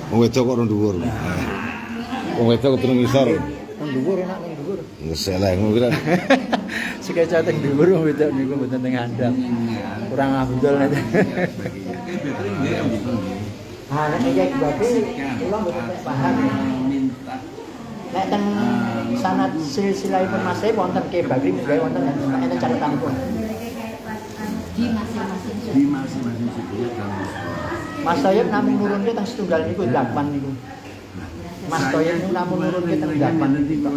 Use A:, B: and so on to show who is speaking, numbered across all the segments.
A: Wong wedok kok dhuwur. Wong wedok kudu ngisor.
B: Nang dhuwur enak ning dhuwur.
A: Wis elek ngono kira.
B: Sikeca teng dhuwur wong wedok niku mboten teng handap. Kurang afdol nek. Ah nek iki berarti kula mboten paham. Nek teng sanad silsilaipun Masih wonten Ki Bagri gawe wonten enten catatanipun.
C: Di masing-masing suku dan
B: Mas Toyib namun nurunke teng setunggal niku dapan niku. Mas Toyib niku namun nurunke teng dapan niku.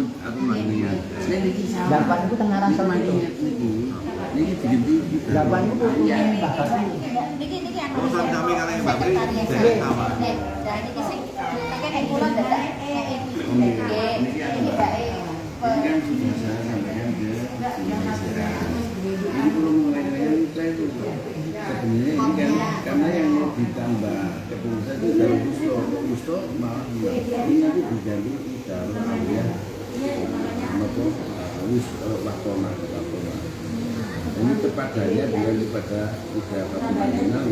B: Dapan niku teng ngaran sama itu.
D: Niki diganti.
B: Dapan niku Mbah Bakri.
C: Niki anu.
E: Urusan kami kali Mbak Bri dari sama.
C: Nek, nah niki sing nek nek kula dadak iki bae.
D: Kan sudah saya sampaikan ke ini belum mulai saya itu sebenarnya ini kan karena yang mau ditambah kepengurusan itu dari Gusto malah ini nanti diganti dalam alias apa Lakona ini kepadanya bukan kepada tiga nasional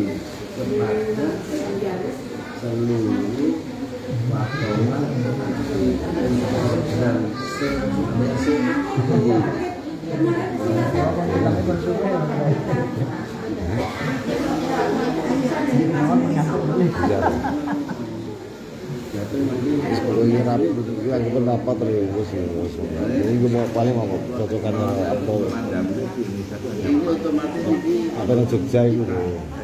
D: kepada seluruh Lakona dan
A: Wis kalau ini rapi betul aku pendapat terus wis. Ini gue mau paling mau cocokan apa
D: ini otomatis ini
A: apa yang Jogja itu.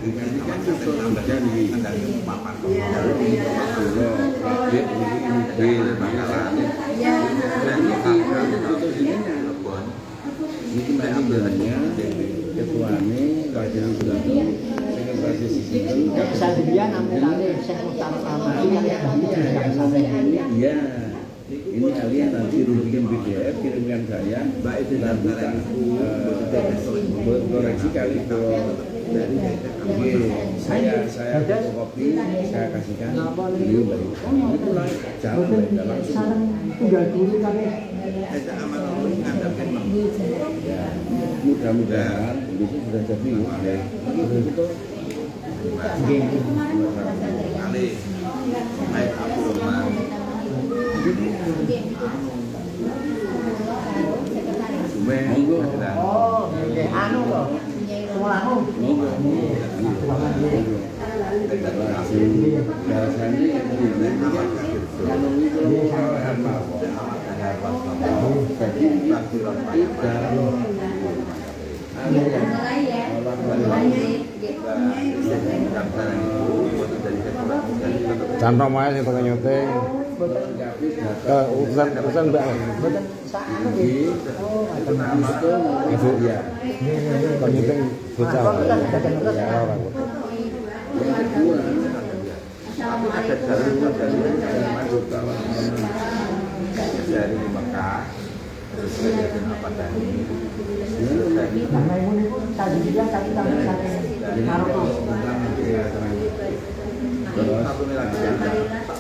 D: ini kan susah hujan nih kalau ini ini mobil bakalan dan ini putus ininya ini ambilnya ketuanya wajah sudah sekretaris sistem
B: Sandrian namun kali Syekh Muhtar Al-Hamdi yang sampai
D: iya ini kalian nanti rujukan PDF kirimkan saya baik itu nanti koreksi kali ke saya fotokopi saya kasihkan beliau balik ini pulang jalan balik langsung
B: tinggal dulu kali
D: mudah-mudahan besok sudah jadi itu
E: Kali naik aku rumah.
D: monggo
B: oh anu kok semulanu
D: biasanya kalau itu
A: Cantok wae sing teko nyuting. Urusan Mbak.
B: mboten sakno nggih
A: Ibu ya. Kok nyuting bocah. Ya ora kok.
E: Dari Mekah terus dari apa tadi
B: karena ini pun tadi dia kami tahu saking Maroko
E: terus satu lagi yang tak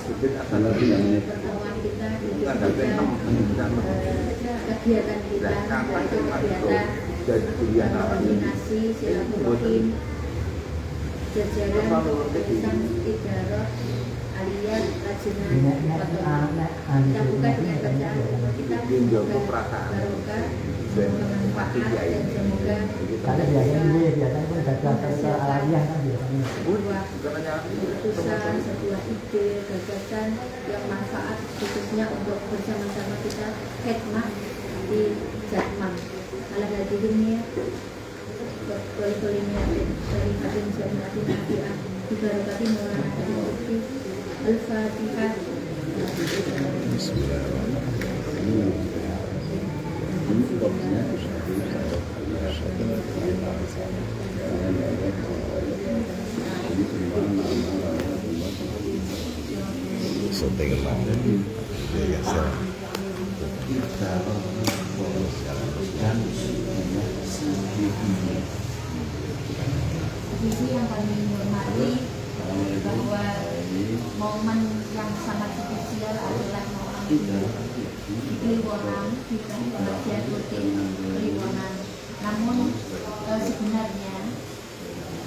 E: bikin asal lagi yang ini tanggal 6
C: kegiatan kita
E: kapan
C: itu
E: jadi kuliah
C: koordinasi silaturahim jajaran urusan tijarah alias rajunan kita buka dengan bacaan kita
E: untuk perasaan
C: barokah
E: dan
C: bermanfaat dan semoga
B: karena biasanya pun jaga secara alamiah kan biasanya
C: sebuah keputusan, sebuah ide, gagasan yang manfaat khususnya untuk bersama-sama kita khidmat di Jatmang ala hadirinnya wal-kulimnya dari hadin jannati nabi'ah dibarakati maulana dari bukti Al-Fatihah.
A: Syuting emang. Ya saya.
C: Ini yang kami hormati bahwa momen yang sangat spesial adalah momen Kliwonan, bukan pengajian rutin Kliwonan. Namun sebenarnya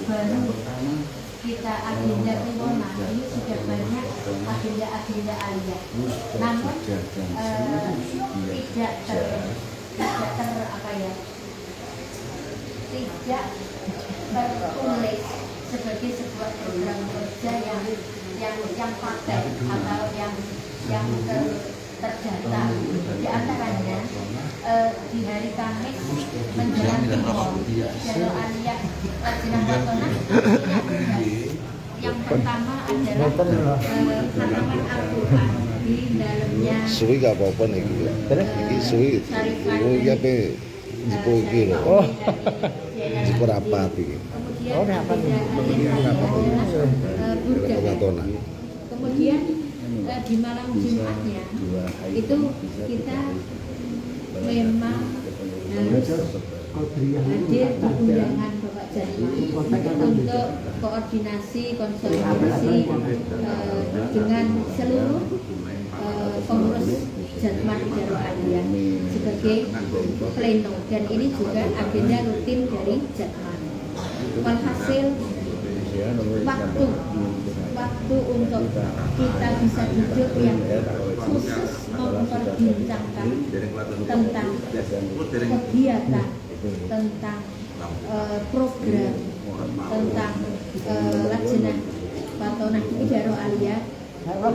C: baru kita kita agenda Kliwonan ini sudah banyak agenda-agenda aliyah. Namun tidak tertulis sebagai sebuah program kerja yang paten atau yang terdata. Di antaranya di hari Kamis menjelang Kliwon Jalur Aliyah Lajnah Patonan yang pertama adalah halaman Al-Quran di dalamnya
A: Suwi gak apa-apa nih gitu. Ini suwi. Ini apa? Jipo iki lho.
B: Oh.
A: Jipo rapat iki.
C: Kemudian Burda.
A: Pengatonan.
C: Kemudian di malam Jumatnya itu kita memang harus hadir di undangan Bapak Jatman untuk koordinasi konsolidasi dengan seluruh pengurus Jatman Idarul Aliyah sebagai pleno, dan ini juga agenda rutin dari Jatman. Walhasil waktu untuk kita bisa duduk yang khusus memperbincangkan tentang kegiatan, tentang program, tentang Lajnah Patonan Idarul Aliyah. Saat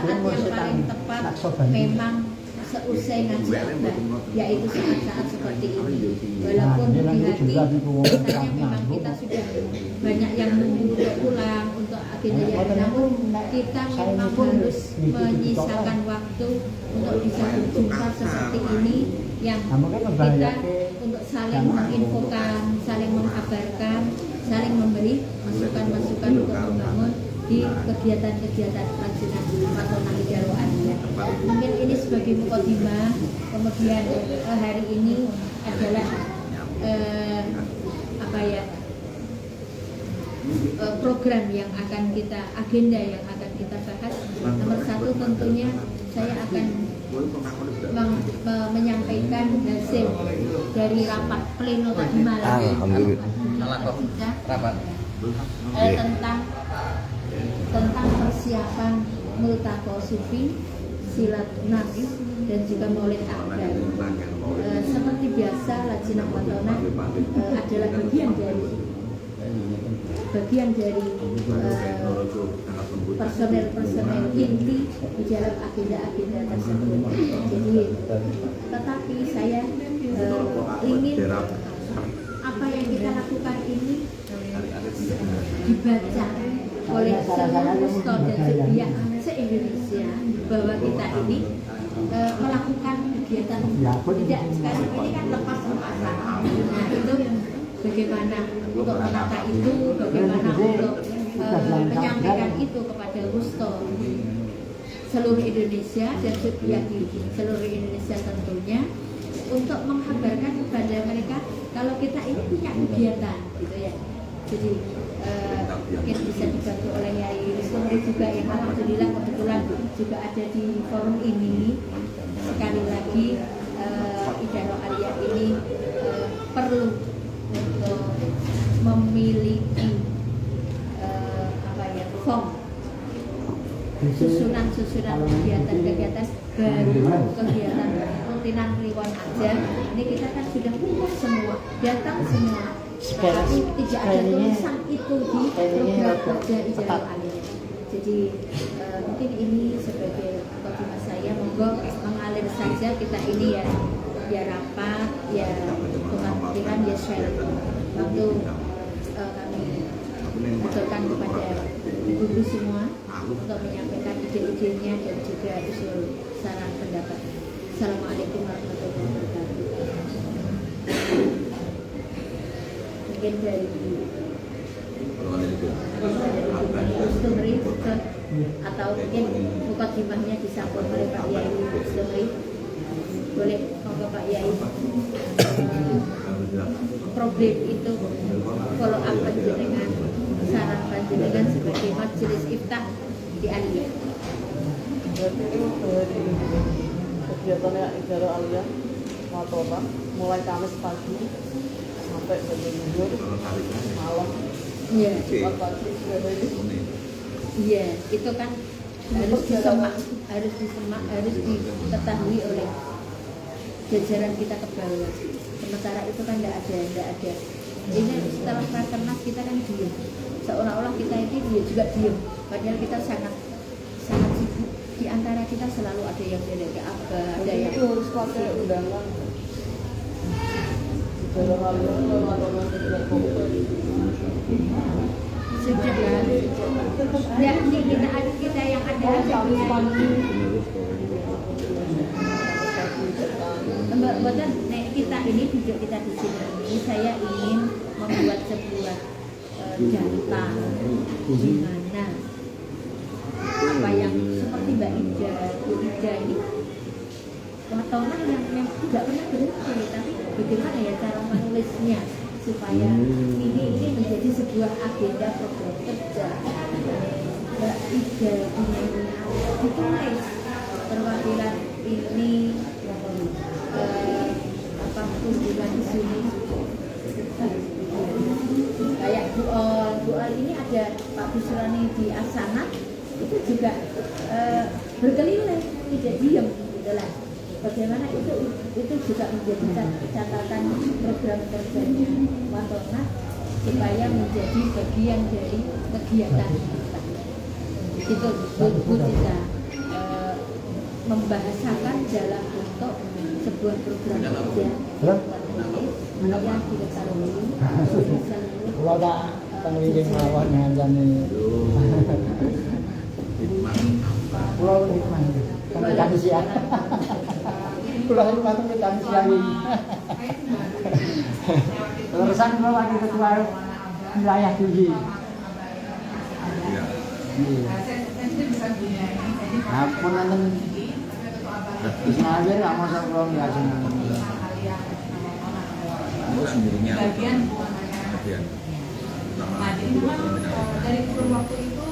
C: yang paling tepat memang seusai ngaji akbar, yaitu saat-saat seperti ini. Walaupun di hati rasanya memang kita sudah banyak yang menunggu untuk pulang untuk agenda yang, namun kita memang harus menyisakan waktu untuk bisa berjumpa seperti ini, yang kita untuk saling menginfokan, saling mengabarkan, saling memberi masukan-masukan untuk membangun di kegiatan-kegiatan Lajnah Patonan Idarul Aliyah. Mungkin ini sebagai mukadimah. Kemudian hari ini adalah program yang akan kita, agenda yang akan kita bahas. Nomor satu tentunya saya akan menyampaikan hasil dari rapat pleno tadi malam.
A: Alhamdulillah.
C: Tentang persiapan Multaqo Sufi, Silatnas, dan juga Maulid Akbar. Seperti biasa, Lajnah Patonan adalah bagian dari personel inti di dalam agenda-agenda tersebut. Jadi, tetapi saya ingin apa yang kita lakukan ini dibaca oleh seluruh staf dan sebiak se-Indonesia bahwa kita ini melakukan kegiatan tidak sekarang ini kan lepas-lepasan. Nah, itu bagaimana untuk menata itu, bagaimana untuk menyampaikan itu kepada Gusto seluruh Indonesia dan sebiak di seluruh Indonesia tentunya, untuk mengkabarkan kepada mereka kalau kita ini punya kegiatan gitu ya. Jadi mungkin bisa dibantu oleh Yai Rizky juga yang alhamdulillah kebetulan juga ada di forum ini. Sekali lagi Idarul Aliyah ini perlu untuk memiliki form susunan kegiatan baru, kegiatan rutinan Kliwon aja. Ini kita kan sudah kumpul semua, datang semua. Tapi tidak ada tulisan itu di program kerja Idarul Aliyah. Jadi mungkin ini sebagai koordinasi saya, monggo mengalir saja kita ini ya rapat, ya tukar pikiran, ya share. Waktu kami aturkan kepada ibu-ibu semua untuk menyampaikan ide-idenya dan juga usul saran pendapat. Assalamualaikum warahmatullahi wabarakatuh. Mungkin dari Stumri atau mungkin mukadimahnya disambung oleh Pak Yai Stumri. Boleh, monggo Pak Yai. Problem itu follow up panjenengan, saran panjenengan sebagai majelis iftah di Aliyah.
F: Berarti itu dari kegiatannya Idarul Aliyah Patonan mulai Kamis pagi sampai Minggu malam
C: Iya.
F: Bapak sih ada di
C: Iya, itu kan harus disemak, harus diketahui oleh jajaran kita ke bawah. Sementara itu kan tidak ada. Ini setelah rakernas kita kan diam, seolah-olah kita itu juga diam. Padahal kita sangat sibuk. Di antara kita selalu ada yang beda apa, ada yang
F: itu harus pakai undangan. Bicara kalian kalau ada orang tidak komplain.
C: sudah ya ini kita yang ada Mbak nek kita ini duduk kita di sini, saya ingin membuat sebuah data di mana apa yang seperti Mbak Ida, Bu Ida ini wartawan yang tidak pernah berhenti, tapi bagaimana ya cara menulisnya supaya ini menjadi sebuah agenda program kerja. Mbak Ida ini ditulis perwakilan ini apa kunjungan di sini kayak Bu Al ini ada Pak Busrani di Asana itu juga berkeliling tidak diam gitu lah. Bagaimana itu juga menjadi catatan program kerjanya Watona supaya menjadi bagian dari kegiatan kita. Itu Bu Tita membahasakan dalam bentuk sebuah program kerja yang diketahui
B: Kalau tak penelitian mawon dengan jani pulau di mana? Kami siang. Pulau itu patut kita siang ini. Terusan kalau lagi ketua wilayah tinggi. Aku nanti Isnabil nggak masuk pulau nggak sih.
E: Itu sendirinya bagian nama dari kurun waktu itu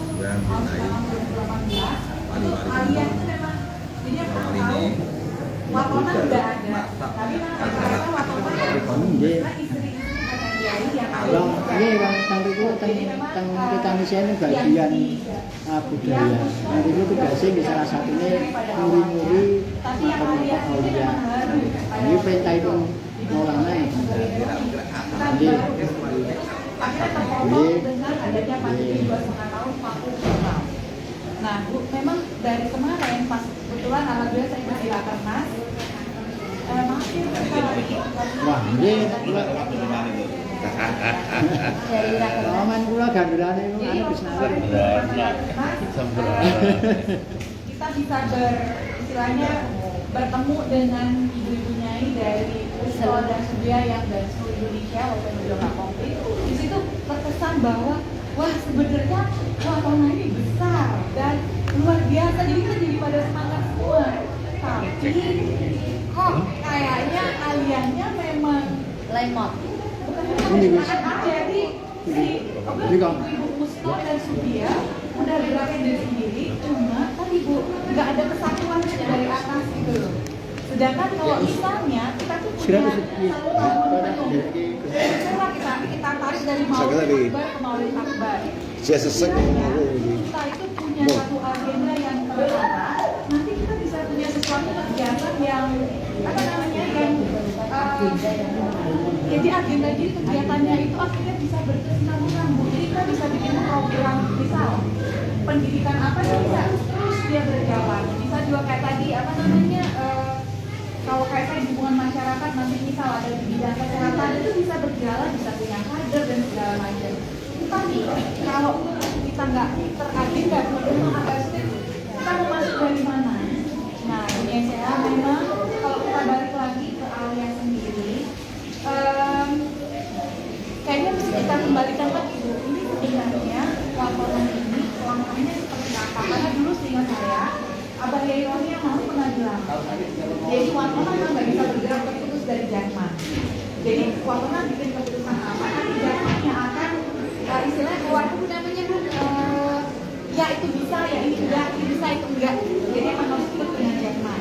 G: Watona udah ada, tapi rata-rata Watona
B: Yang ini yang itu tentang kita misalnya bagian budaya. Nanti itu tugasnya di salah satunya muri-muri pemerintah Aulia. Ini perintah itu Maulana ya.
G: dengan adanya pandemi 2,5 tahun vakum total. Nah, Bu, memang dari kemarin pas kebetulan alhamdulillah saya masih rakernas.
B: Wah, ini Roman kula gandulane itu anu Bisnawi.
G: Kita bisa istilahnya bertemu dengan ibu-ibu nyai dari Usul dan Subia yang dari seluruh Indonesia walaupun udah nggak komplit. Di situ terkesan bahwa wah sebenarnya Watona ini besar dan luar biasa, jadi kita jadi pada semangat semua. Tapi kok kayaknya aliannya memang lemot. Jadi si ibu Musto dan Subia udah gerakin dari sendiri, cuma tadi Bu nggak ada kesatuan dari atas gitu loh. Sedangkan kalau misalnya kita tuh punya kita tarik dari Maulid Akbar ke Maulid Akbar. Kita itu punya satu agenda yang terarah. Nanti kita bisa punya sesuatu kegiatan yang apa namanya yang jadi agenda jadi kegiatannya itu akhirnya bisa berkesinambungan. Jadi kita bisa bikin program misal pendidikan apa yang bisa terus dia berjalan. Bisa juga kayak tadi apa namanya kalau kayak saya hubungan masyarakat nanti misal ada di bidang kesehatan itu bisa berjalan, bisa punya kader dan segala macam. Tapi kalau kita nggak teragenda kita mau masuk dari mana? Nah ini yang saya memang kalau kita balik lagi ke Alia sendiri, kayaknya mesti kita kembalikan lagi Bu. Ini sebenarnya Watona ini langkahnya seperti apa? Karena dulu seingat saya Abah Yai Roni yang mau pernah bilang, jadi Watona memang nggak bisa bergerak terputus dari Jakman. Jadi Watona bikin keputusan apa? Nanti Jakman yang akan istilahnya keluar itu namanya ya itu bisa, ya ini enggak, ini bisa, itu enggak. Jadi emang harus ikut dengan Jakman.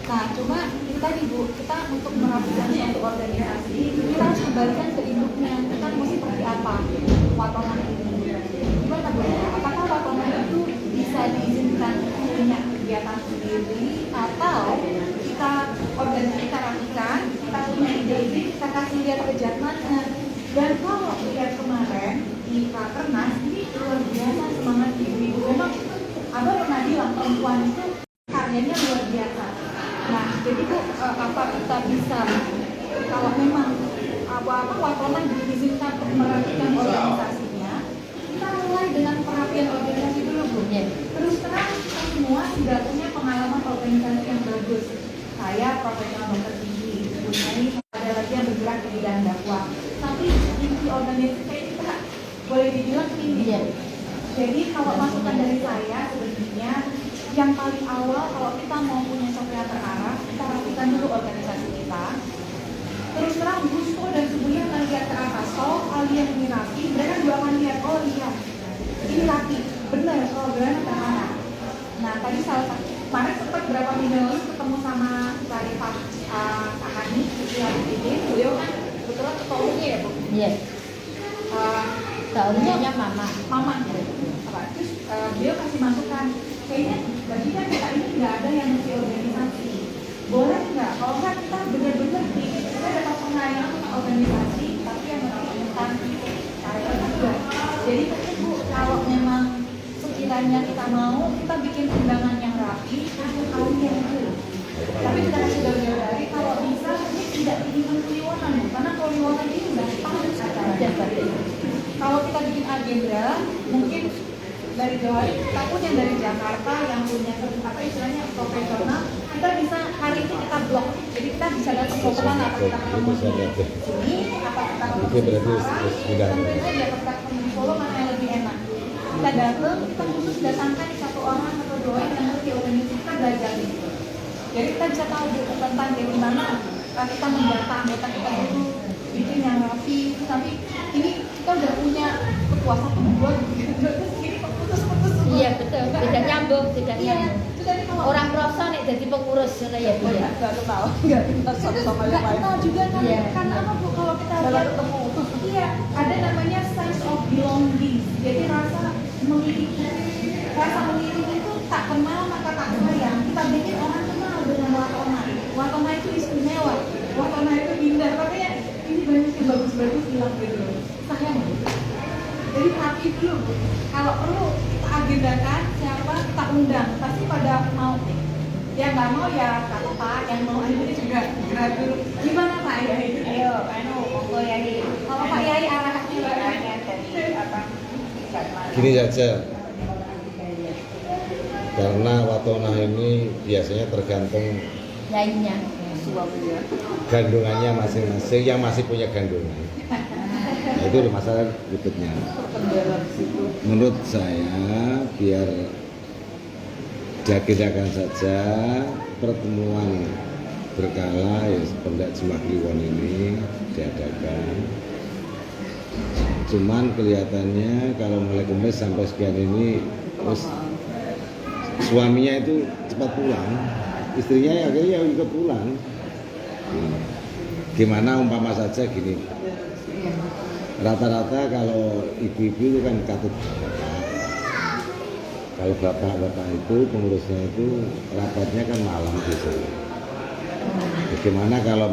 G: Nah cuma kita nih Bu, kita untuk merapikan suatu organisasi kita harus kembalikan ke tanduknya, kita mesti seperti apa watonan ini. Gimana Bu? Apakah watonan itu bisa diizinkan punya kegiatan sendiri atau kita organisasi kita rapikan, kita punya ide-ide, kita kasih lihat ke Jakmannya. Dan kalau lihat kemarin di Rakernas ini luar biasa semangat ibu-ibu. Memang Abah pernah bilang perempuan itu karyanya luar biasa. Nah, jadi Bu, apa kita bisa kalau memang apa watonan diizinkan untuk merapikan organisasinya, kita mulai dengan perapian organisasi dulu Bu. Terus terang kita semua sudah punya pengalaman organisasi yang bagus. Saya profesional dokter gigi, ini ada lagi yang bergerak di bidang dakwah. Tapi inti organisasi kita boleh dibilang tinggi. Jadi kalau masukan dari saya sebenarnya yang paling awal kalau kita mau punya sopir terarah, kita rapikan dulu organisasi kita. Terus terang Gusto dan Subuya akan lihat ke atas. Kalau kalian ini rapi, mereka juga akan lihat, oh iya, ini rapi, benar programnya terarah. Nah tadi salah satu kemarin sempat berapa minggu lalu ketemu sama Sarifah Kahani, beliau kan kebetulan ketua umumnya ya Bu.
C: Iya. Ketua umumnya Mama.
G: Terus beliau kasih masukan, kayaknya bagi kita ini nggak ada yang mesti organisasi. Boleh nggak? Kalau nggak kita benar-benar kita dapat pengalaman tentang organisasi, tapi yang tentang karya juga. Jadi Bu, kalau memang sekiranya kita mau, kita bikin undangan yang rapi untuk kalian dulu. Tapi kita kasih dari kalau bisa ini tidak diinginkan kliwonan, karena kliwonan ini sudah panas acaranya. Kalau kita bikin agenda, mungkin dari Jawa, kita pun yang dari Jakarta yang punya apa istilahnya profesional, kita bisa hari ini kita blok, jadi kita bisa datang ke mana apa kita ketemu di sini, apa kita ketemu di Semarang, tentu saja kita ketemu di Solo mana yang lebih enak. Kita datang, kita khusus datangkan satu orang atau dua orang yang ngerti organisasi, kita belajar gitu. Jadi kita bisa tahu tentang bagaimana kita mendata anggota kita dulu, bikin yang rapi, tapi ini kita udah punya ketua satu dua gitu, terus ini putus-putus semua.
C: Iya betul, tidak nyambung, tidak nyambung. Orang proso nih jadi pengurus sudah ya Bu ya.
F: Nggak kenal, nggak kenal satu sama yang lain.
G: Kenal juga kan,
C: Iya.
G: karena apa Bu, kalau kita
F: Baru
G: lihat
F: ketemu.
G: iya, ada namanya sense of belonging. Jadi rasa memiliki, rasa memiliki itu tak kenal maka tak sayang. Kita bikin orang kenal dengan Watona. Watona itu istimewa, Watona itu indah. Makanya ini banyak yang bagus-bagus hilang gitu. Sayang. Jadi hati dulu Bu. Kalau perlu kita agendakan siapa kita undang, pasti pada mau. Yang nggak mau ya nggak apa-apa, yang mau ini juga gerak dulu. Gimana Pak Yai?
C: Ayo, monggo Yai.
G: Kalau Pak Yai arahannya
C: Caranya dari apa?
A: Gini saja, karena Watona ini biasanya tergantung
C: Lainnya.
F: Suaminya.
A: gandungannya masing-masing yang masih punya gandungan. Nah, itu masalah berikutnya.
F: Bendera di situ.
A: Menurut saya biar diagendakan saja pertemuan berkala ya sependak Jemaah Kliwon ini diadakan. Cuman kelihatannya kalau mulai kemis sampai sekian ini terus suaminya itu cepat pulang, istrinya ya akhirnya juga pulang. Gimana umpama saja gini, rata-rata kalau ibu-ibu itu kan katut bapak. Kalau bapak-bapak itu pengurusnya itu rapatnya kan malam biasanya. Bagaimana kalau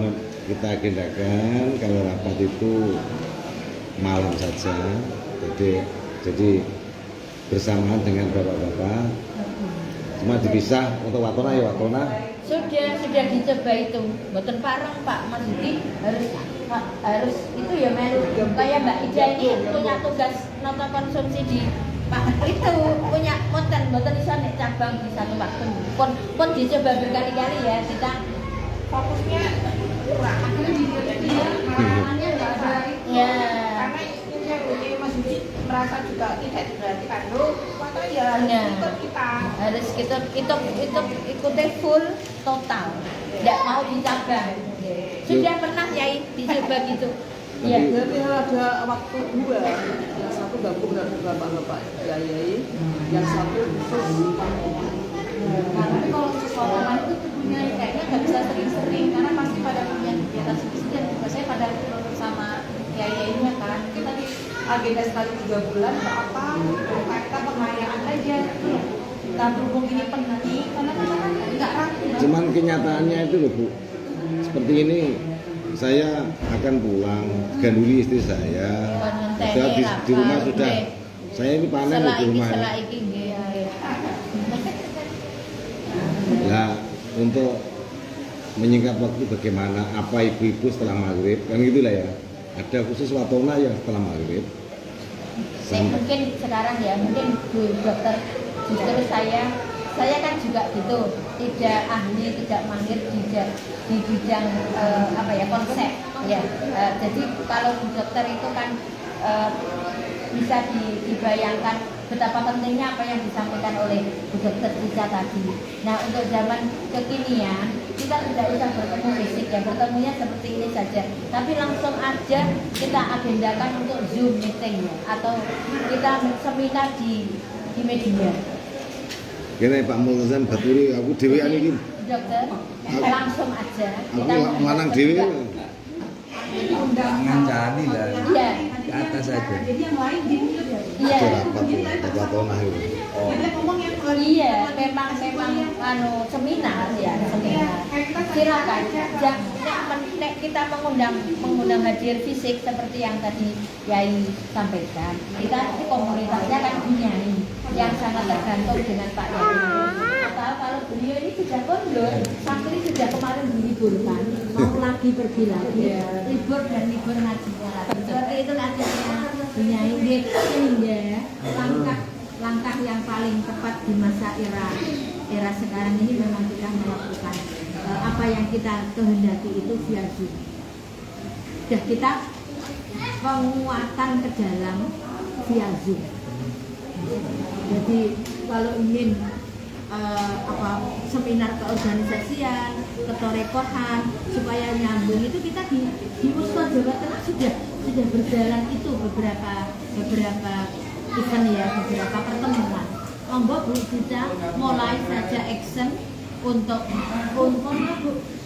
A: kita agendakan kalau rapat itu malam saja, jadi bersamaan dengan bapak-bapak, cuma dipisah untuk Watona ya Watona.
C: Sudah dicoba itu, mboten pareng Pak, Mas Didi harus itu ya melu. Kayak Mbak Ida ini punya tugas nota konsumsi di Pak itu punya mboten iso nek cabang di satu waktu. Pun dicoba berkali-kali ya kita
G: fokusnya kurang. Akhirnya dia arahannya nggak ada itu.
C: ya.
G: Karena intinya ini Mas Didi merasa juga tidak diperhatikan loh. Maka ya
C: Iya.
G: ikut kita.
C: Harus kita ikuti full total, tidak mau dicabang. Sudah pernah Yai dicoba gitu. Iya.
F: Berarti ada waktu dua. Yang satu gabung dengan bapak-bapak Yai, yang satu khusus.
G: Karena kalau sesuatu itu punya kayaknya nggak bisa sering-sering karena pasti pada punya kegiatan sendiri dan biasanya pada bersama kiai-kiainya kan. Mungkin tadi agenda sekali 3 bulan nggak apa, kita pengayaan aja. Iya. Kita berhubung ini penting, karena kan nggak rapi.
A: Cuman kenyataannya itu loh Bu, seperti ini saya akan pulang, ganduli istri saya. Sudah di rumah sudah. Saya ini panen di rumah. Nah, untuk menyingkat waktu bagaimana apa ibu-ibu setelah maghrib kan gitulah ya. Ada khusus watona yang setelah maghrib.
C: Mungkin sekarang ya, mungkin Bu Dokter justru saya kan juga gitu, tidak ahli, tidak mahir di bidang konsep ya. Jadi kalau Bu Dokter itu kan bisa dibayangkan betapa pentingnya apa yang disampaikan oleh Bu Dokter Cica tadi. Nah, untuk zaman kekinian kita tidak usah bertemu fisik ya, bertemunya seperti ini saja. Tapi langsung aja kita agendakan untuk Zoom meeting ya, atau kita seminar di media.
A: Kene Pak Multazam Baturi aku dhewean iki.
C: Dokter, langsung aja
A: Aku lanang dhewe.
E: Ngancani lah.
C: Iya.
E: Ke atas saja.
G: Jadi yang lain gini aja.
C: Iya.
A: Rapat watona itu.
E: Oh.
G: Kita ngomong yang
C: Iya, memang seminar ya, seminar. Silakan. Nek kita mengundang hadir fisik seperti yang tadi Yai sampaikan. Kita komunitasnya kan Bunyai yang sangat tergantung dengan Pak Yai. Atau kalau beliau ini sudah kondur, santri sudah kemarin diliburkan, mau lagi pergi lagi, libur dan libur ngajinya lagi. Seperti itu ngajinya Bunyai sehingga langkah yang paling tepat di masa era sekarang ini memang kita melakukan apa yang kita kehendaki itu via Zoom. Sudah kita penguatan ke dalam via Zoom. Jadi kalau ingin seminar keorganisasian, ketorekohan supaya nyambung itu kita di Usto Jawa Tengah sudah berjalan itu beberapa event ya, beberapa pertemuan. Monggo Bu Cica mulai saja action untuk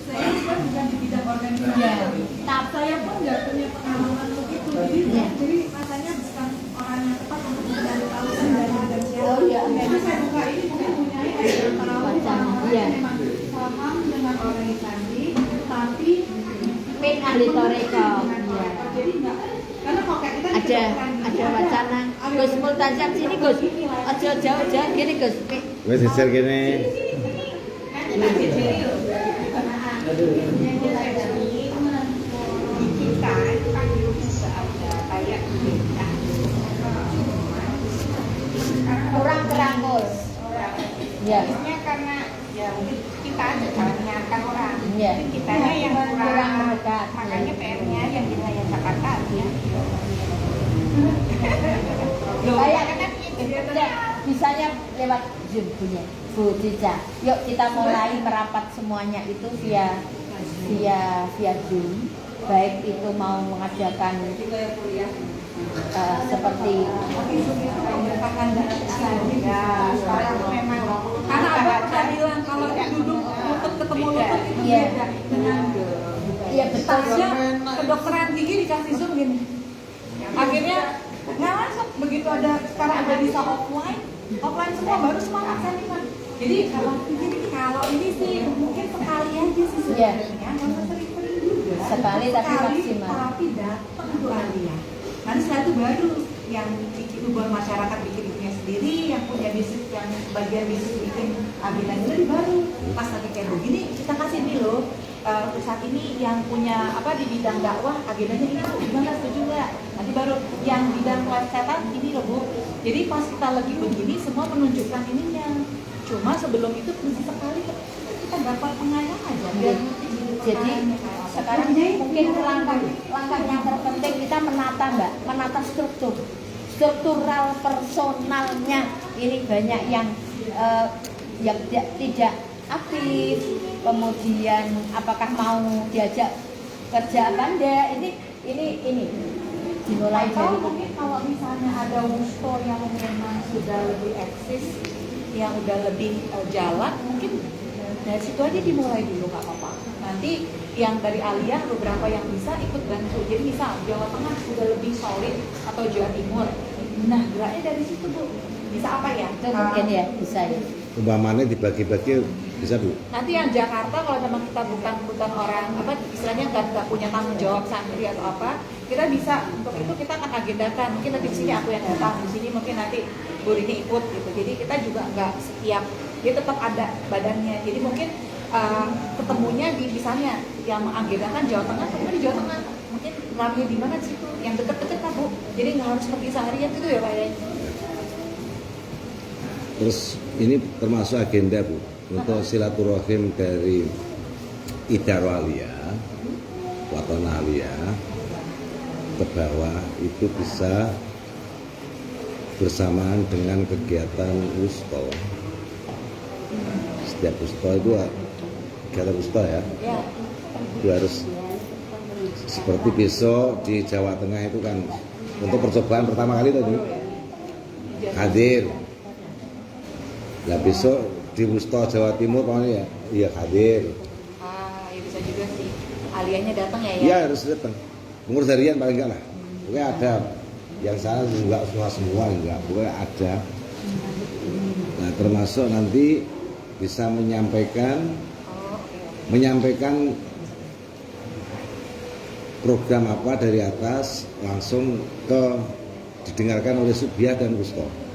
G: saya juga bukan di bidang organisasi.
C: ya,
G: Saya pun nggak punya pengalaman begitu. Jadi rasanya bukan orang yang tepat untuk mencari tahu dari bidang siapa.
C: Oh iya,
G: Karena saya buka ini mungkin punya antara
C: Wacana,
G: orang
C: iya.
G: yang memang paham dengan organisasi, tapi
C: pin ahli toreko. Ya.
G: jadi nggak. Karena kalau kayak kita
C: Ada wacana. Gus Multazam sini Gus. Aja jauh-jauh gini Gus.
A: Wes jejer kene.
C: Kurang kerangkul. Ya.
H: Karena ya mungkin kita ada cara menyarankan orang.
C: Iya.
H: Kitanya yang
C: Kurang mendekat.
H: makanya PR-nya yang di wilayah Jakarta ya.
C: Kayak bisanya lewat Zoom punya Bu Cica. Yuk kita mulai merapat semuanya itu via Zoom. Baik itu mau mengadakan seperti
G: karena ada bilang kalau duduk lutut ketemu lutut itu
C: Iya.
G: beda dengan
C: iya betul.
G: tasnya kedokteran gigi dikasih zoom gini. Akhirnya nggak masuk begitu ada sekarang ada bisa offline semua baru semangat seniman. Jadi kalau ini sih mungkin sekali aja sih
C: Iya.
G: sebenarnya, nggak usah sering-sering juga.
C: Sekali tapi maksimal.
G: Tapi datang tuh ahlinya. Nanti setelah itu baru yang itu buat masyarakat bikin itunya sendiri, yang punya bisnis yang bagian bisnis bikin agendanya sendiri baru. Pas lagi kayak begini kita kasih nih loh. Saat ini yang punya di bidang dakwah agendanya ini tuh gimana, setuju nggak? Nanti baru yang bidang kesehatan ini loh Bu. Jadi pas kita lagi begini semua menunjukkan ininya. Cuma sebelum itu mesti sekali kita dapat pengayang aja.
C: Jadi sekarang mungkin langkah yang terpenting kita menata struktural personalnya. Ini banyak yang tidak aktif, kemudian apakah mau diajak kerja apa enggak, ini dimulai dari
G: mungkin kalau misalnya ada Wusto yang memang sudah lebih eksis, yang udah lebih jalan, mungkin dari situ aja dimulai dulu nggak apa-apa. Nanti yang dari Alia beberapa yang bisa ikut bantu. Jadi misal Jawa Tengah sudah lebih solid atau Jawa Timur, nah geraknya dari situ Bu. Bisa apa ya?
C: Itu mungkin ya bisa ya.
A: Umpamanya dibagi-bagi bisa Bu.
G: Nanti yang Jakarta kalau memang kita bukan orang apa istilahnya nggak punya tanggung jawab santri atau apa, kita bisa untuk itu kita akan agendakan. Mungkin nanti di sini aku yang datang, di sini mungkin nanti Bu Rini ikut gitu. Jadi kita juga nggak setiap dia tetap ada badannya. Jadi mungkin ketemunya di misalnya yang mengagendakan Jawa Tengah, ketemu di Jawa Tengah. Mungkin ramenya di mana situ? Yang deket-deket lah Bu. Jadi nggak harus pergi seharian gitu ya Pak ya.
A: Terus ini termasuk agenda Bu untuk silaturahim dari Idaro Alia, Watona Alia ke bawah itu bisa bersamaan dengan kegiatan Wusto. Setiap Wusto itu kegiatan Wusto ya, itu harus seperti besok di Jawa Tengah itu kan untuk percobaan pertama kali tadi hadir. Nah besok di Wusto Jawa Timur pokoknya ya hadir.
G: Ya bisa juga sih. Alianya datang ya ya.
A: Iya harus datang. Pengurus harian paling enggak lah. Pokoknya ada yang sana juga semua enggak. Pokoknya ada. Nah termasuk nanti bisa menyampaikan program apa dari atas langsung didengarkan oleh Subyah dan Wusto.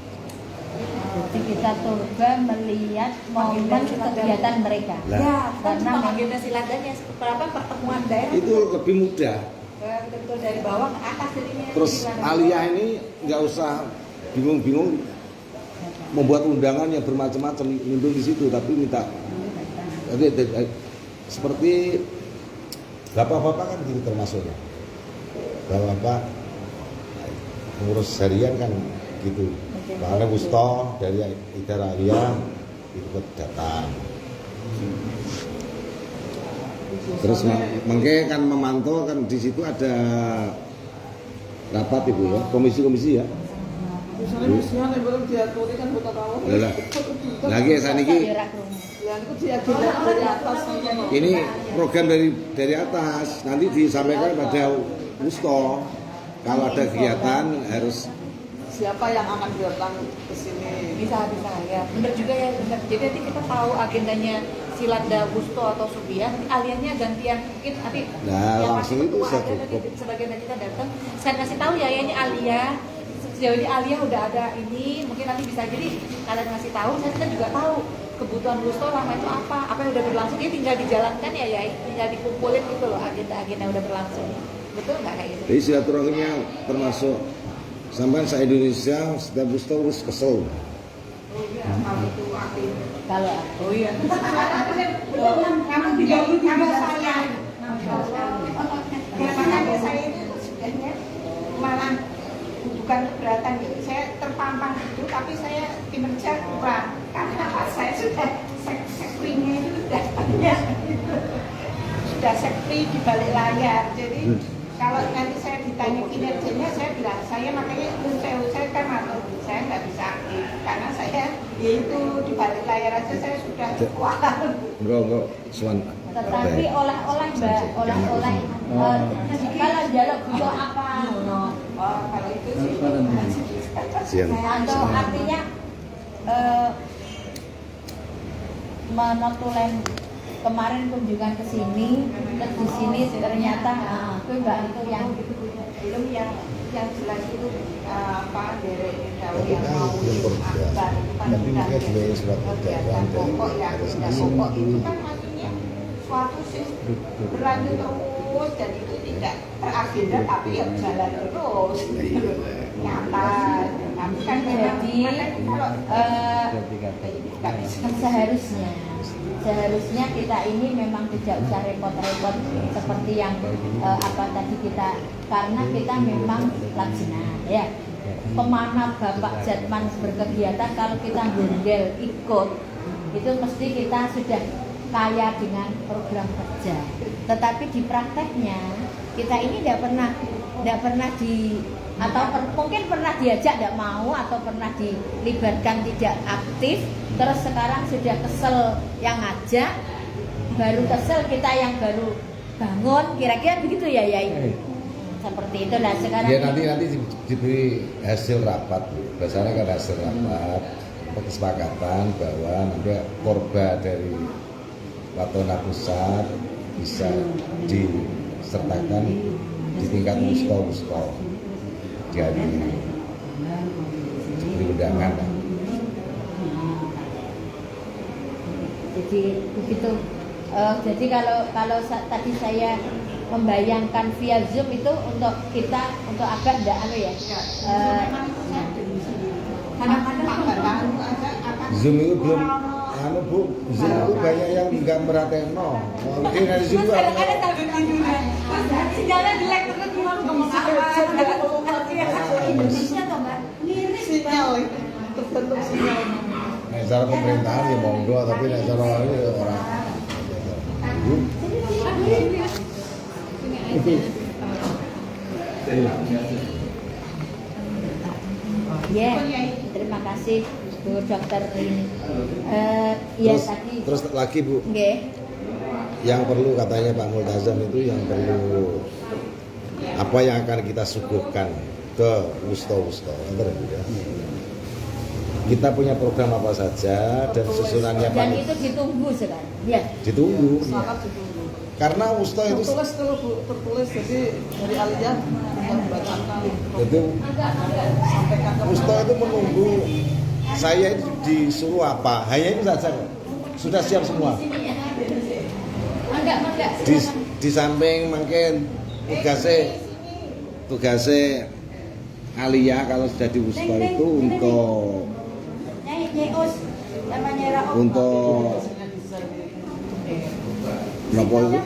C: Jadi kita coba melihat momen kegiatan mereka.
G: Ya,
C: Karena
G: karena agenda siladannya seberapa pertemuan daerah
A: Itu lebih mudah.
G: betul dari bawah ke atas jadinya.
A: Terus Alia ini nggak usah bingung-bingung membuat undangan yang bermacam-macam nyundung di situ, tapi minta seperti bapak-bapak kan gitu termasuknya. Bapak pengurus harian kan gitu. Bahkan Wusto dari Idaro Alia ikut datang. Terus mengke kan memantau kan di situ ada rapat Ibu ya, komisi-komisi ya.
F: Misalnya yang belum diaturi kan buta tahu.
A: Lagi saniki
F: Yang itu diagenda dari atas.
A: ini program dari atas nanti disampaikan pada Wusto. Kalau ada kegiatan harus
F: Siapa yang akan datang ke sini?
G: bisa ya. Benar juga ya. Benar. Jadi nanti kita tahu agendanya Silanda, Wusto atau Subyah. Nanti aliannya gantian mungkin nanti.
A: Nah,
G: yang
A: langsung
G: pasti
A: itu
G: ketua
A: bisa
G: ada
A: cukup.
G: nanti sebagian dari kita datang. Saya kasih tahu ya ini Alia. Sejauh ini Alia udah ada ini. Mungkin nanti bisa jadi kalian ngasih tahu. Kita juga tahu kebutuhan Wusto lama itu apa yang udah berlangsung. Ini tinggal dijalankan ya. Tinggal dikumpulin gitu loh agenda-agenda udah berlangsung. Betul nggak kayak gitu?
A: jadi silaturahimnya termasuk sampai se-Indonesia setiap Wusto harus kesel.
C: kalau
G: Oh iya.
H: Kalau saya makanya saya itu sebenarnya malah bukan keberatan gitu. Saya terpampang gitu, tapi saya kinerja kurang karena saya sudah sekrinya itu sudah sekri di balik layar. Jadi kalau nanti saya ditanya kinerjanya, saya bilang saya makanya saya kan matur, saya nggak bisa aktif karena saya yaitu di balik layar aja saya sudah kuat.
A: Enggak Swan.
C: tetapi olah-olah Mbak, olah-olah kalau jaluk butuh apa?
H: Oh, kalau itu sih
A: Sian.
C: Atau artinya menotulen kemarin kunjungan ke sini, terus di sini ternyata itu Mbak itu yang
H: belum yang jelas itu apa dari jauh yang mau akbar
A: Tapi mungkin sebagai surat edaran dari
H: pokok ya agenda pokok itu kan maksudnya suatu berlanjut terus dan itu tidak teragenda tapi ya jalan terus nyata tapi kan
C: jadi seharusnya kita ini memang tidak usah repot-repot seperti yang apa tadi kita, karena kita memang laksana ya kemana Bapak Jatman berkegiatan, kalau kita gondel ikut itu mesti kita sudah kaya dengan program kerja, tetapi di prakteknya kita ini tidak pernah di atau mungkin pernah diajak tidak mau atau pernah dilibatkan tidak aktif, terus sekarang sudah kesel yang ngajak, baru kesel kita yang baru bangun, kira-kira begitu ya Yai. Seperti itu lah sekarang.
A: Ya nanti diberi hasil rapat, biasanya kan hasil rapat kesepakatan bahwa nanti korba dari Watona Pusat bisa disertakan di tingkat wusto jadi diberi undangan.
C: Jadi begitu. Jadi kalau tadi saya membayangkan via Zoom itu untuk kita untuk agak enggak ya.
H: Kadang-kadang
A: Zoom itu belum Bu, Zoom itu banyak yang enggak merhatiin. Mungkin dari Zoom itu
G: ada sampai tidurnya. Terus sinyalnya jelek terus ngomong apa?
C: Indonesia toh Mbak. Lirik
F: Sinyal itu terbentuk sinyal.
A: Nah, secara pemerintahan ya monggo, tapi nek cara ini ya orang.
C: Ya, terima kasih Bu Dokter ini. Ya tadi.
A: Terus lagi Bu,
C: Nggih.
A: yang perlu katanya Pak Multazam itu yang perlu apa yang akan kita suguhkan ke wusto-wusto. Ya. Kita punya program apa saja dan susunannya
C: Dan
A: Pak.
C: itu ditunggu sekarang. Ya.
A: Ditunggu.
F: Sangat ditunggu.
A: Karena wusto itu
F: Tertulis dulu Bu, tertulis jadi dari Aliyah kita bacakan.
A: itu
F: Sampaikan ke
A: wusto itu menunggu saya itu disuruh apa. Hanya itu saja kok. Sudah siap semua.
C: Enggak.
A: Di samping mungkin tugasnya Aliyah kalau sudah di wusto itu untuk
C: Nyai Us namanya Raul.
A: untuk nopo itu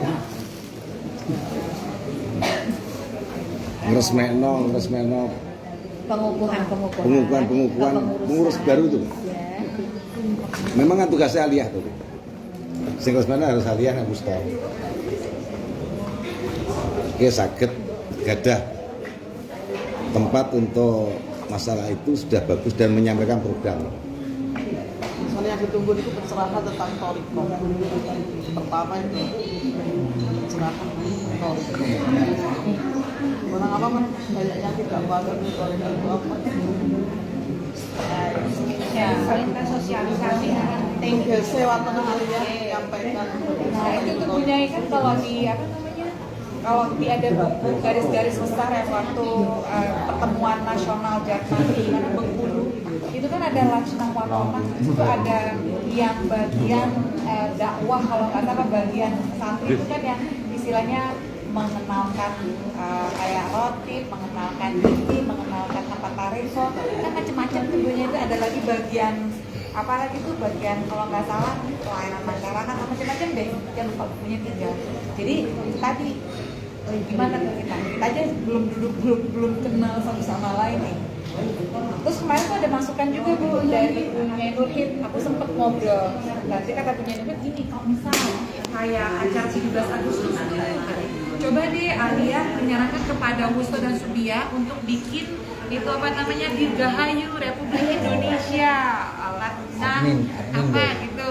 A: ngresmekno
C: pengukuhan
A: pengurus baru itu.
C: Ya.
A: Memang kan tugasnya Aliyah tuh. Sing ngresmekno harus Aliyah nek wusto. Oke, saged gadah tempat untuk masalah itu sudah bagus dan menyampaikan program.
F: Misalnya yang ditunggu itu pencerahan tentang toriko. Pertama itu pencerahan toriko. Orang apa kan banyak yang tidak paham toriko itu apa?
H: ya kita sosialisasi penting.
F: Tugasnya Watona Aliyah menyampaikan.
G: Nah itu tubuhnya kan kalau di apa namanya, kalau di ada buku garis-garis besar ya waktu pertemuan nasional Jakarta di mana Bengkulu itu kan ada Lajnah Watona, itu ada yang bagian dakwah kalau nggak salah bagian santri itu kan yang istilahnya mengenalkan kayak roti, mengenalkan ini, mengenalkan tempat tarifo, kan macam-macam tubuhnya itu ada lagi bagian apalagi itu bagian kalau nggak salah pelayanan masyarakat macam-macam deh, yang lupa bukunya 3. Jadi tadi gimana tuh kita aja belum duduk belum kenal satu sama lain nih. Terus kemarin tuh ada masukan juga Bu dari Punya Nurhid, aku sempet ngobrol. Nanti kata Punya Nurhid gini, kalau misal kayak acara 17 Agustus tuh, coba deh Aliyah menyarankan kepada Wusto dan Subia untuk bikin itu apa namanya Dirgahayu Republik Indonesia alat apa gitu.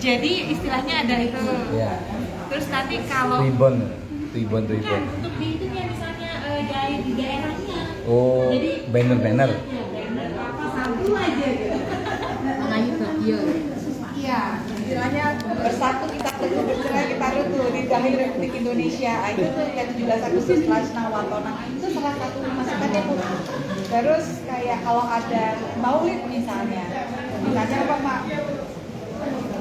G: Jadi istilahnya ada itu. Terus nanti kalau
E: Ribbon.
G: Bukan, untuk di itu ya misalnya di daerahnya.
E: Oh,
G: Jadi
E: banner.
G: banner apa satu aja gitu.
C: Mengayu bagian.
G: Iya, istilahnya bersatu kita teguh bercerai kita runtuh di Dirgahayu Republik Indonesia. Itu tuh yang 17 Agustus Lajnah Watona. Itu salah satu masukannya Bu. Terus kayak kalau ada maulid misalnya apa Pak?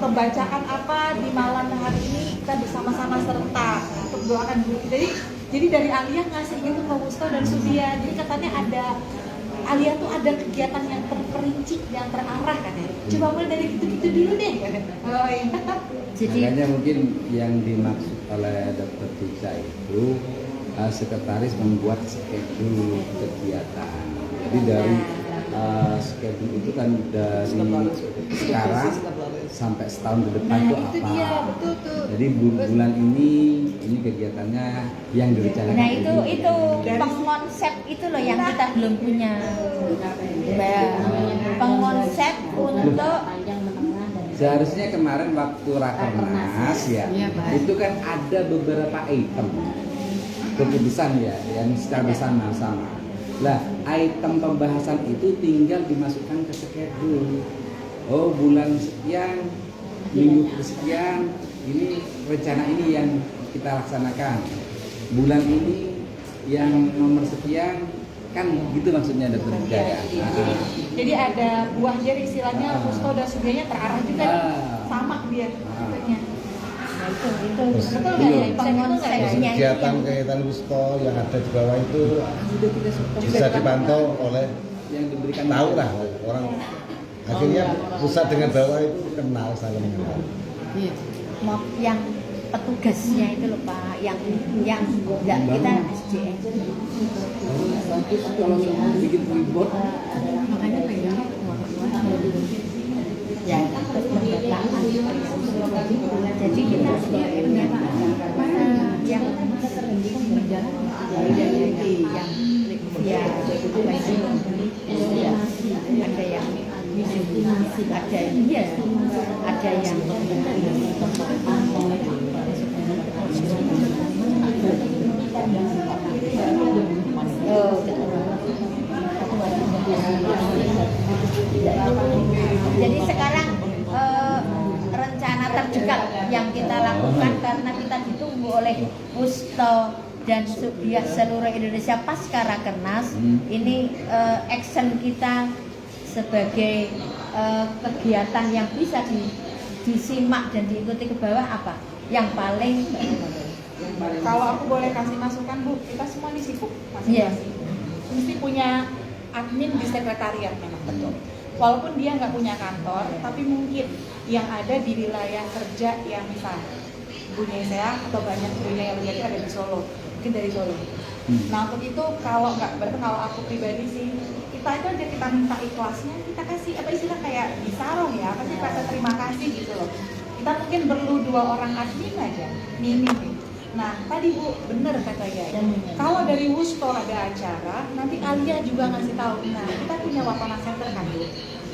G: Pembacaan apa di malam hari ini kita bersama-sama serentak untuk doakan dulu. Jadi dari Aliyah ngasih itu ke Wusto dan Subia. Jadi katanya ada Aliyah tuh ada kegiatan yang terperinci, yang terarah katanya. Coba mulai dari gitu-gitu dulu deh. Oh iya.
C: Jadi
D: Makanya mungkin yang dimaksud oleh Dr. Tica itu sekretaris membuat schedule kegiatan. Jadi dari schedule itu kan dari sekarang sampai setahun ke depan itu apa?
G: Dia betul tuh.
D: Jadi bulan ini kegiatannya yang direncanakan.
C: nah itu pengkonsep itu loh yang kita belum punya. Pengkonsep untuk
I: Seharusnya kemarin waktu rakernas ya, itu kan ada beberapa item keputusan ya yang secara bersama-sama. Lah, item pembahasan itu tinggal dimasukkan ke schedule. Oh, bulan sekian, minggu sekian, ini rencana ini yang kita laksanakan. Bulan ini yang nomor sekian, kan gitu maksudnya Dr. Jaya.
G: Jadi ada buah jadi istilahnya Pusto dan Sugiyanya terarah juga sama dia bentuknya. Nah, itu betul nggak ya? Pengonsepnya
A: kegiatan Wusto yang ada di bawah itu bisa dipantau oleh
I: yang diberikan
A: tahu lah orang. Akhirnya pusat dengan bawah itu kenal saling mengenal.
C: Yang petugasnya itu loh Pak, yang enggak kita SDM.
I: Kalau bikin report
C: Makanya pengen ya jadi kita punya yang ada yang jadi sekarang rencana terdekat yang kita lakukan karena kita ditunggu oleh Wusto dan Sugiah seluruh Indonesia pasca Rakernas. Ini action kita sebagai kegiatan yang bisa disimak dan diikuti ke bawah apa? Yang paling
G: kalau aku boleh kasih masukan Bu, kita semua ini sibuk masing-masing. Mesti punya admin di sekretariat memang betul. Walaupun dia nggak punya kantor, tapi mungkin yang ada di wilayah kerja yang misal punya saya atau banyak punya yang menjadi ada di Solo, mungkin dari Solo. Nah untuk itu kalau nggak, berarti kalau aku pribadi sih kita itu aja kita minta ikhlasnya, kita kasih apa istilah kayak disarong ya, apa sih rasa terima kasih gitu loh. Kita mungkin perlu 2 orang admin aja, minim nih. Nah tadi Bu bener kata Yai, kalau dari Wusto ada acara, nanti Alia juga ngasih tahu. Nah kita punya Watona Center kan Bu,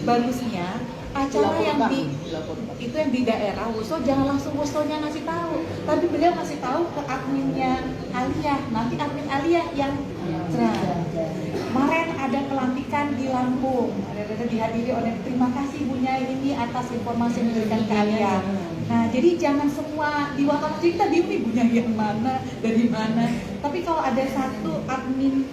G: bagusnya acara yang itu yang di daerah Wusto jangan langsung Wustonya ngasih tahu, tapi beliau ngasih tahu ke adminnya Alia. Nanti admin Alia yang kemarin ada pelantikan di Lampung, ada dihadiri oleh terima kasih Bu Nyai ini atas informasi yang diberikan ke Alia. Nah jadi jangan semua di Watona kita bingung Bu Nyai yang mana dari mana. Tapi kalau ada satu admin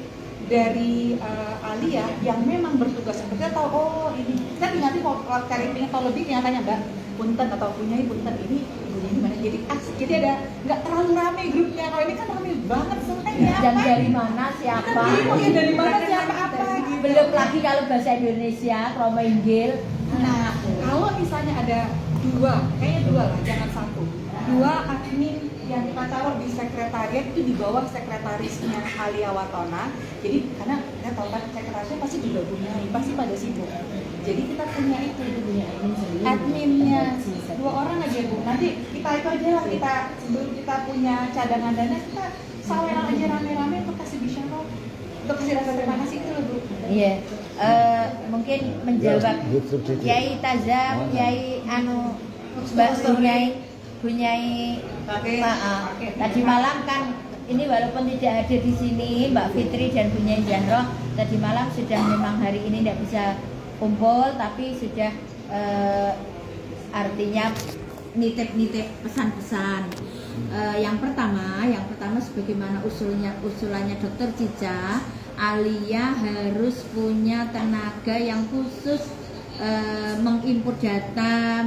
G: dari Alia yang memang bertugas seperti tahu oh ini kan nanti mau cari pengen tahu lebih yang tanya Mbak punten atau punya punten ini ibunya di mana, jadi asik, jadi ada nggak terlalu rame grupnya. Kalau ini kan rame banget sebenarnya
C: dan dari mana siapa
G: ya dari mana siapa apa gitu.
C: Belum lagi kalau bahasa Indonesia Kromo Inggil.
G: Nah kalau misalnya ada 2, kayaknya 2 lah, jangan 1, 2 admin yang kita taruh di sekretariat itu di bawah sekretarisnya Alia Watona. Jadi karena kita tahu kan sekretarisnya pasti juga punya, pasti pada sibuk. Jadi kita punya itu adminnya 2 orang aja Bu. Nanti kita itu aja lah, kita sebelum kita punya cadangan dana kita saweran aja rame-rame untuk kasih bisyarah, untuk kasih rasa terima kasih itu loh Bu.
C: Iya. Mungkin menjawab Kiai Tazam, Kiai Mbak Bunyai tadi malam kan ini walaupun tidak ada di sini Mbak Fitri dan Bunyai Jahroh tadi malam sudah memang hari ini tidak bisa kumpul tapi sudah artinya nitip pesan-pesan. Yang pertama sebagaimana usulannya Dr. Cica, Alia harus punya tenaga yang khusus mengimput data,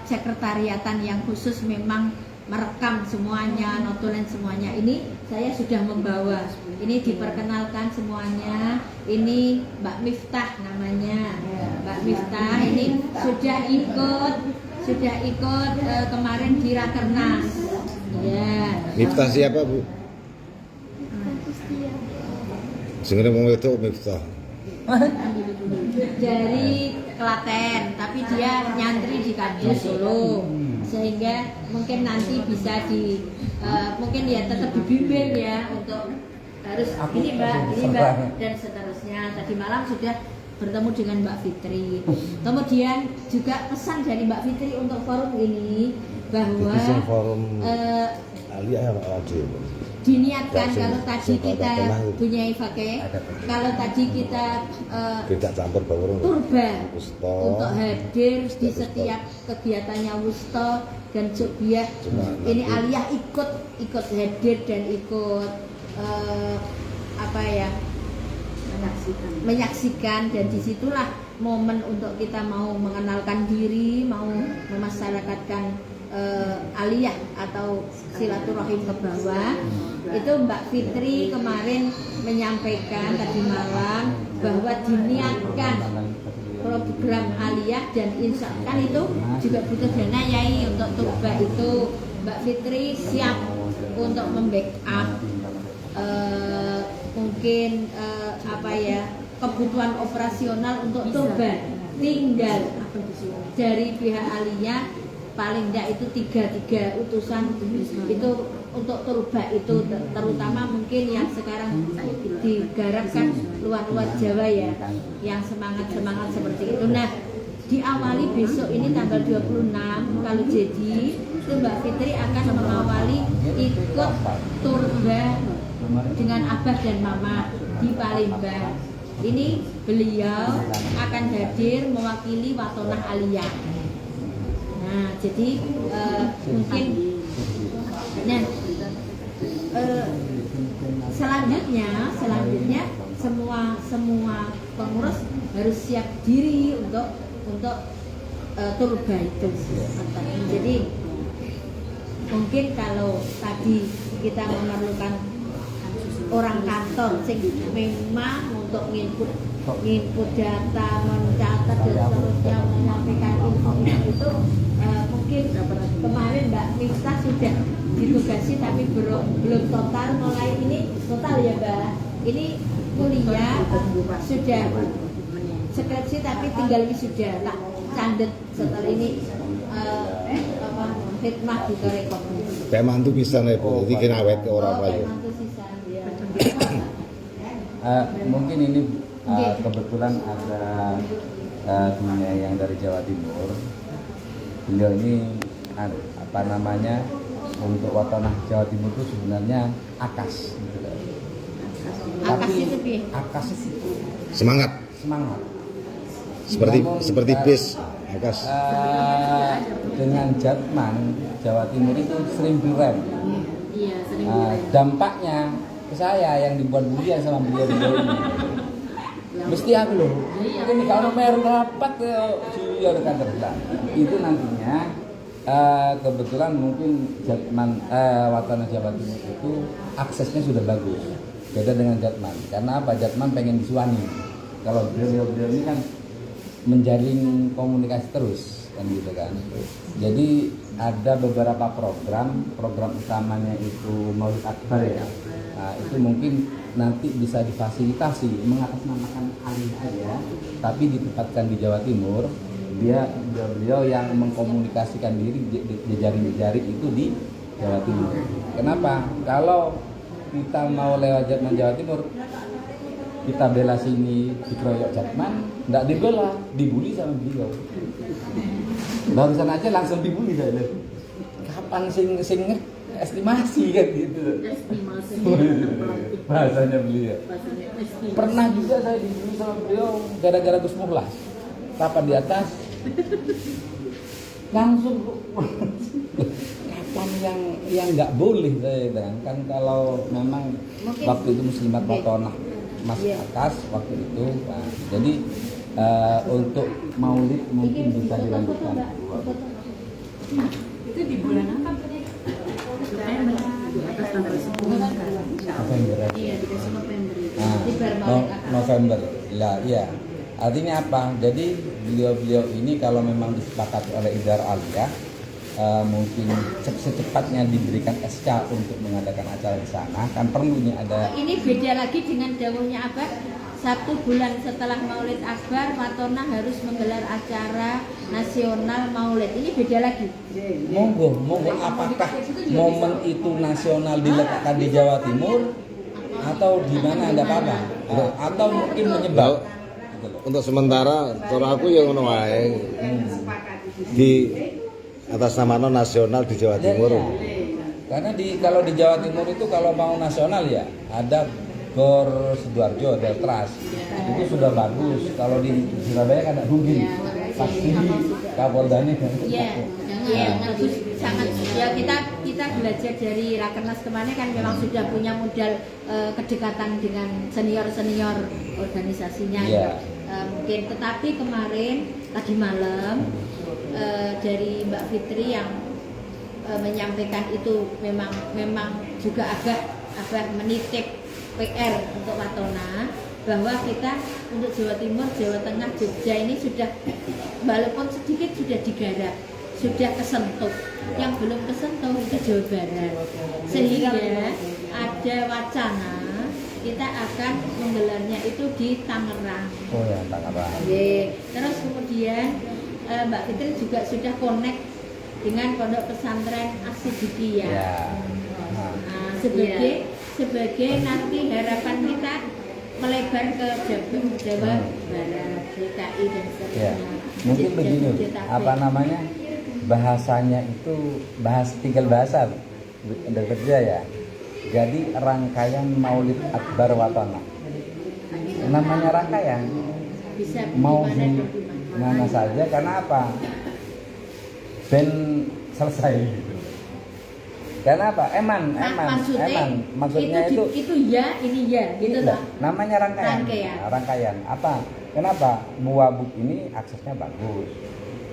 C: sekretariatan yang khusus memang merekam semuanya, notulen semuanya. Ini saya sudah membawa. Ini diperkenalkan semuanya. Ini Mbak Miftah namanya. Mbak Miftah ini sudah ikut kemarin di Rakernas. Ya.
A: Miftah siapa Bu? Sebenarnya mau itu Miftah.
C: Dari Klaten, tapi dia nyantri di kampus Solo, sehingga mungkin nanti bisa mungkin ya tetap dibimbing ya untuk harus ini mbak dan seterusnya. Tadi malam sudah bertemu dengan Mbak Fitri. Kemudian juga pesan dari Mbak Fitri untuk forum ini bahwa
A: Jadi forum Alia wajib.
C: diniatkan
A: Gak
C: kalau
A: sih,
C: tadi
A: sih,
C: kita
A: tenang itu.
C: punya Ifake, kalau tadi kita
A: Tidak campur baur.
C: turba
A: Wusto.
C: untuk hadir di setiap kegiatannya Wusto dan Jobiah.
A: Cuma
C: Ini
A: nanti-
C: Aliyah ikut hadir dan ikut apa ya, menyaksikan, dan disitulah momen untuk kita mau mengenalkan diri, mau memasyarakatkan aliyah atau silaturahim ke bawah. Itu Mbak Fitri kemarin menyampaikan tadi malam bahwa diniatkan program aliyah dan insya kan itu juga butuh dana Yai untuk turba itu. Mbak Fitri siap untuk membackup mungkin apa ya, kebutuhan operasional untuk turba. Tinggal dari pihak aliyah paling tidak itu tiga utusan itu untuk turba itu, terutama mungkin yang sekarang digarapkan luar Jawa ya, yang semangat seperti itu. Nah, diawali besok ini tanggal 26 kalau jadi itu Mbak Fitri akan mengawali ikut turba dengan abah dan mama di Palembang. Ini beliau akan hadir mewakili Watonah Aliyah. Nah, jadi mungkin selanjutnya semua pengurus harus siap diri untuk turba itu. Jadi mungkin kalau tadi kita memerlukan orang kantor sing memang untuk input data, mencatat dan seterusnya, menyampaikan info itu mungkin kemarin Mbak Miftah sudah ditugasi tapi belum total. Mulai ini total ya Mbak, ini kuliah sudah skripsi tapi tinggal wisuda tak candet setelah ini khidmah di Korekop.
A: Kayak mantu bisa nih, Bu. Jadi kena awet ke orang lain.
I: Mungkin ini kebetulan ada temannya yang dari Jawa Timur. Beliau ini apa namanya, untuk Watonah Jawa Timur itu sebenarnya AKAS gitu kan. AKAS itu
A: Semangat. Seperti bis. AKAS.
I: Dengan Jatman Jawa Timur itu 1000 rem. Dampaknya ke saya yang dibuat beliau sama beliau ini. Mesti aku loh. Ini kalau mer rapat ya kantor. Itu nantinya kebetulan mungkin Jatman Watonah Jawa Timur itu aksesnya sudah bagus. Beda dengan Jatman. Karena apa? Jatman pengen disuani. Kalau beliau ini kan menjalin komunikasi terus kan gitu kan. Jadi ada beberapa program utamanya itu Maulid Akbar ya. Nah, itu mungkin nanti bisa difasilitasi mengatasnamakan aliyah aja, tapi ditempatkan di Jawa Timur. Beliau yang mengkomunikasikan diri jejaring itu di Jawa Timur. Kenapa? Kalau kita mau lewat Jatman Jawa Timur, kita bela sini dikeroyok Jatman, nggak dibela, dibully sama beliau. Barusan aja langsung dibully saya. Kapan sing estimasi kan gitu. Bahasanya beliau. Pernah juga saya dibully sama beliau gara-gara Gus Muhlas. Papan di atas. Langsung kapan yang nggak boleh saya kan kalau memang waktu itu Muslimat Watonah Mas Akas waktu itu. Nah, jadi untuk Maulid mungkin bisa dilanjutkan.
G: Itu di bulan apa?
I: November.
C: Iya, dikasih November.
I: November. Lah, iya. Artinya apa? Jadi beliau ini kalau memang disepakati oleh Idar Aliyah, mungkin secepatnya diberikan SK untuk mengadakan acara di sana. Kan perlunya ada.
C: Ini beda lagi dengan dawuhnya Abah. 1 bulan setelah Maulid Akbar, Watonah harus menggelar acara nasional Maulid. Ini beda lagi.
I: Monggo, apakah momen itu nasional diletakkan di Jawa Timur atau di mana, ada apa-apa? Atau mungkin menyebab gitu loh.
A: untuk sementara cara aku ya ngono wae. Di atas nama nasional di Jawa Timur.
I: Ya. Karena kalau di Jawa Timur itu kalau mau nasional ya ada Gor Sidoarjo, ada Tras, itu sudah bagus. Kalau di Surabaya kan ada Hugin, pasti Kapoldani kan.
C: Iya, jangan sangat ya kita belajar dari Rakernas kemarin kan memang sudah punya modal kedekatan dengan senior organisasinya.
I: Iya.
C: Mungkin tetapi kemarin tadi malam dari Mbak Fitri yang menyampaikan itu memang juga agak menitik PR untuk Watona bahwa kita untuk Jawa Timur, Jawa Tengah, Jogja ini sudah walaupun sedikit sudah digarap, sudah kesentuh. Yang belum kesentuh itu Jawa Barat. Sehingga ada wacana kita akan menggelarnya itu di Tangerang.
I: Oh ya, Tangerang.
C: Terus kemudian Mbak Fitri juga sudah connect dengan Pondok Pesantren As-Siddiqiyah.
I: Ya.
C: Nah, sebagai nanti harapan kita melebar ke Jawa Barat, DKI dan seterusnya.
I: Ya. Mungkin begini, apa namanya? Bahasanya itu tinggal bahasa bekerja ya. Jadi rangkaian Maulid Akbar Watona. Namanya rangkaian.
C: Bisa
I: Mau
C: di
I: mana saja karena apa? Ben selesai gitu. Karena apa? Maksudnya
C: itu ya, ini ya, gitu loh.
I: Namanya rangkaian. Apa? Kenapa? Buah buk ini aksesnya bagus.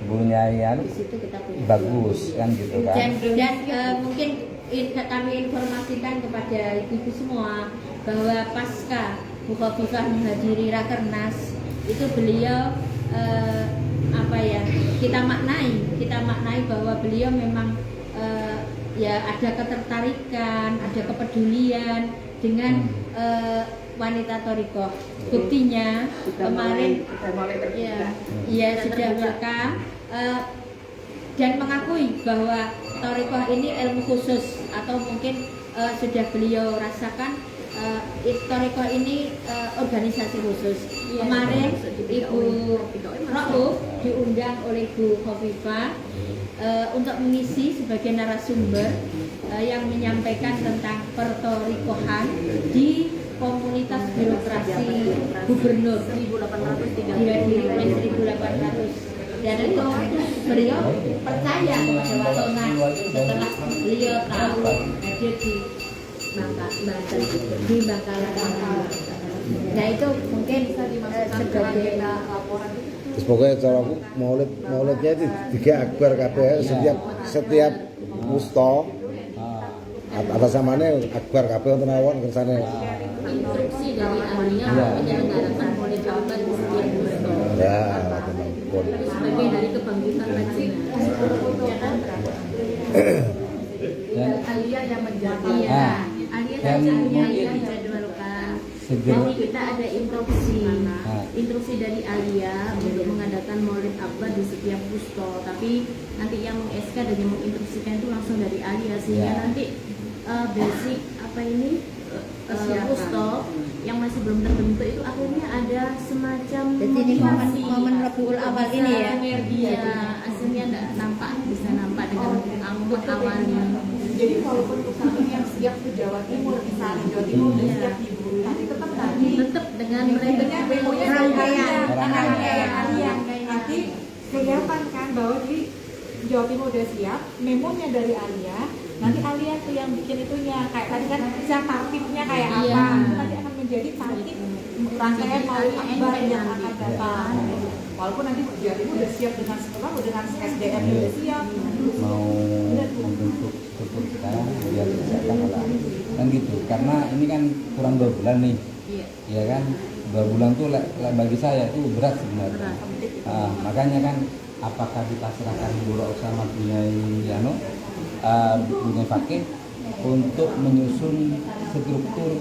I: Bunyayan
C: Di situ kita punya
I: bagus kan gitu kan.
C: Dan mungkin kami informasikan kepada ibu-ibu semua bahwa pasca Bu Khofifah menghadiri Rakernas itu beliau kita maknai bahwa beliau memang ya ada ketertarikan, ada kepedulian dengan wanita Thoriqoh. Buktinya kemarin ya sudah welcome dan mengakui bahwa Thoriqoh ini ilmu khusus atau mungkin sudah beliau rasakan Thoriqoh ini organisasi khusus. Kemarin Ibu Rauf diundang oleh Bu Khofifah untuk mengisi sebagai narasumber yang menyampaikan tentang perthoriqohan di komunitas birokrasi gubernur 1800 dihadiri oleh 1800 dan itu beliau percaya kepada Watona setelah beliau tahu hadir di Bangkalan. Nah itu mungkin sebagai laporan.
A: Terus pokoknya cara aku maulidnya itu tiga akbar kabeh setiap musto atas namanya akbar kabeh wonten awon kersane.
C: Instruksi dari Alia menyelenggarakan Maulid Akbar di setiap musto.
A: Ya,
C: sebagai hari kebangkitan
I: Dan
C: Alia yang menjadi Alia
I: dan mungkin
C: dijadwalkan. Jadi kita ada instruksi dari Alia untuk mengadakan Maulid Akbar di setiap pusto. Tapi nanti yang SK dan yang menginstruksikan itu langsung dari Alia sehingga nanti basic pusto yang masih belum terbentuk itu akhirnya ada semacam. Jadi ini momen Rabiul Awal ini ya. Iya, hasilnya bisa nampak dengan angkut awalnya.
G: Jadi walaupun pesantren yang siap ke Jawa Timur, misalnya Jawa Timur siap Ibu, tapi tetap dengan rangkaian. Nanti kelihatan kan bahwa di Jawa Timur udah siap, memonya dari Alia. Nanti Alia tuh yang bikin itunya, kayak tadi kan bisa tartibnya kayak apa. Nanti akan menjadi tartib rangkaian Maulid Akbar yang akan datang. Walaupun nanti Jawa Timur udah siap dengan sekolah, dengan SDM udah siap.
I: Mau membentuk struktur sekarang biar bisa lah kan gitu. Karena ini kan kurang 2 bulan nih. Iya kan, 2 bulan tuh bagi saya itu berat sebenarnya. Makanya kan apakah dipasrahkan Bu Ro'ok sama Bunyai Bunyai Fakih untuk menyusun struktur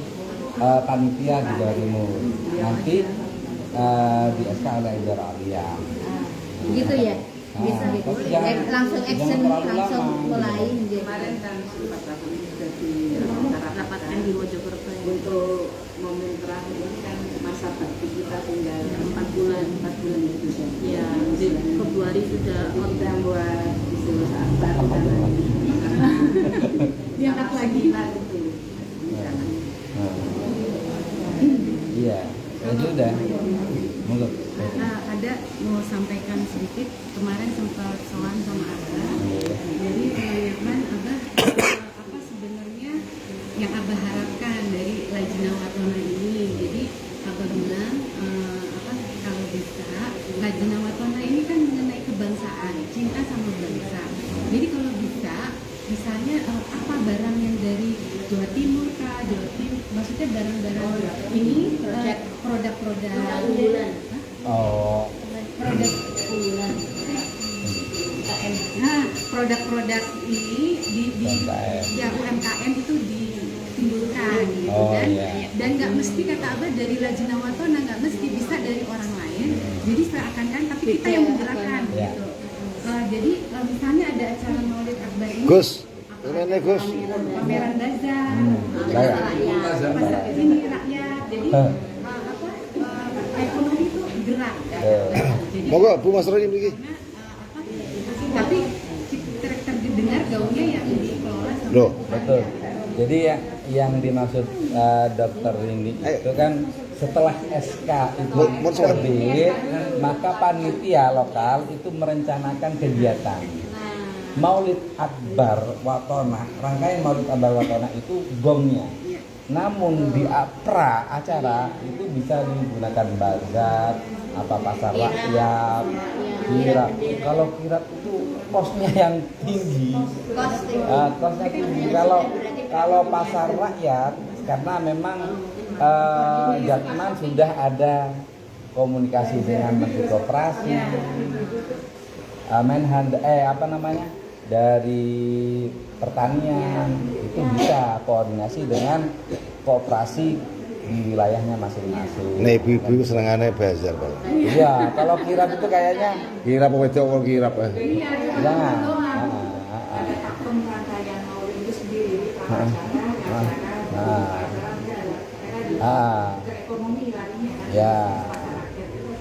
I: panitia di Jawa Timur nanti di SK oleh Idara Alia
C: gitu ya. Bisa gitu. Langsung action, langsung mulai.
F: Kemarin kan Pak Prabowo sudah dirapatkan di Mojokerto untuk
C: momen terakhir ini kan masa bakti kita tinggal 4 bulan itu ya. Februari sudah kita buat disuruh sabar diangkat lagi lah itu.
I: Iya, ya sudah. Monggo.
C: Ada mau sampaikan sedikit, kemarin sempat soal sama Abah. Jadi menanyakan Abah apa sebenarnya yang Abah harapkan dari Lajnah Watona ini. Jadi Abah bilang kalau bisa Lajnah Watona ini kan mengenai kebangsaan, cinta sama bangsa. Jadi kalau bisa misalnya apa barang yang dari Jawa Timur kah, maksudnya barang-barang ini produk-produk unggulan. Produk unggulan. Nah, produk-produk ini di ya UMKM itu ditimbulkan gitu kan. Dan nggak mesti kata Abah dari Lajnah Watona, nggak mesti bisa dari orang lain. Jadi seakan-akan tapi kita yang menggerakkan gitu. Jadi misalnya ada acara Maulid Akbar ini.
A: Gus, ini Gus.
C: Pameran bazar, pasar ini rakyat. Jadi ekonomi itu gerak.
A: Monggo Bu Mas Roni begini.
C: Tapi terdengar gaungnya yang dikelola sama.
A: Loh,
I: betul. Jadi yang dimaksud dokter ini itu kan setelah SK itu terbit, maka panitia lokal itu merencanakan kegiatan Maulid Akbar Watona. Rangkaian Maulid Akbar Watona itu gongnya. Namun di acara itu bisa digunakan bazar, pasar rakyat, kirap. Kalau kirap itu kosnya yang tinggi. Kosnya tinggi. Kalau pasar rakyat karena memang Jatman sudah ada komunikasi dengan Menteri Koperasi, Menhan dari pertanian itu bisa koordinasi dengan koperasi di wilayahnya masing-masing.
A: Nih ibu-ibu senengannya bazar, Pak.
I: Iya, kalau kirap itu kayaknya
A: Kirap apa itu kirap?
I: jangan. Ya.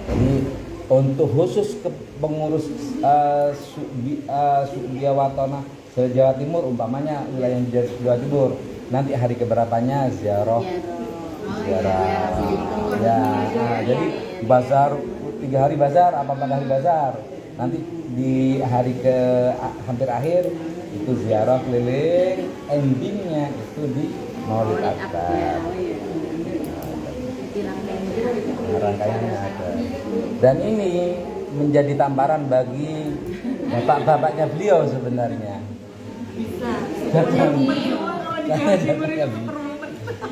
I: Jadi untuk khusus ke pengurus Subdia Watona Jawa Timur, umpamanya wilayah Jawa Timur, nanti hari keberapanya ziarah. Jadi bazar 3 hari bazar, 4 hari bazar. Nanti di hari hampir akhir itu ziarah keliling, endingnya itu di Maulid Akbar. Rangkaiannya ada. Dan ini menjadi tamparan bagi bapak-bapaknya beliau sebenarnya.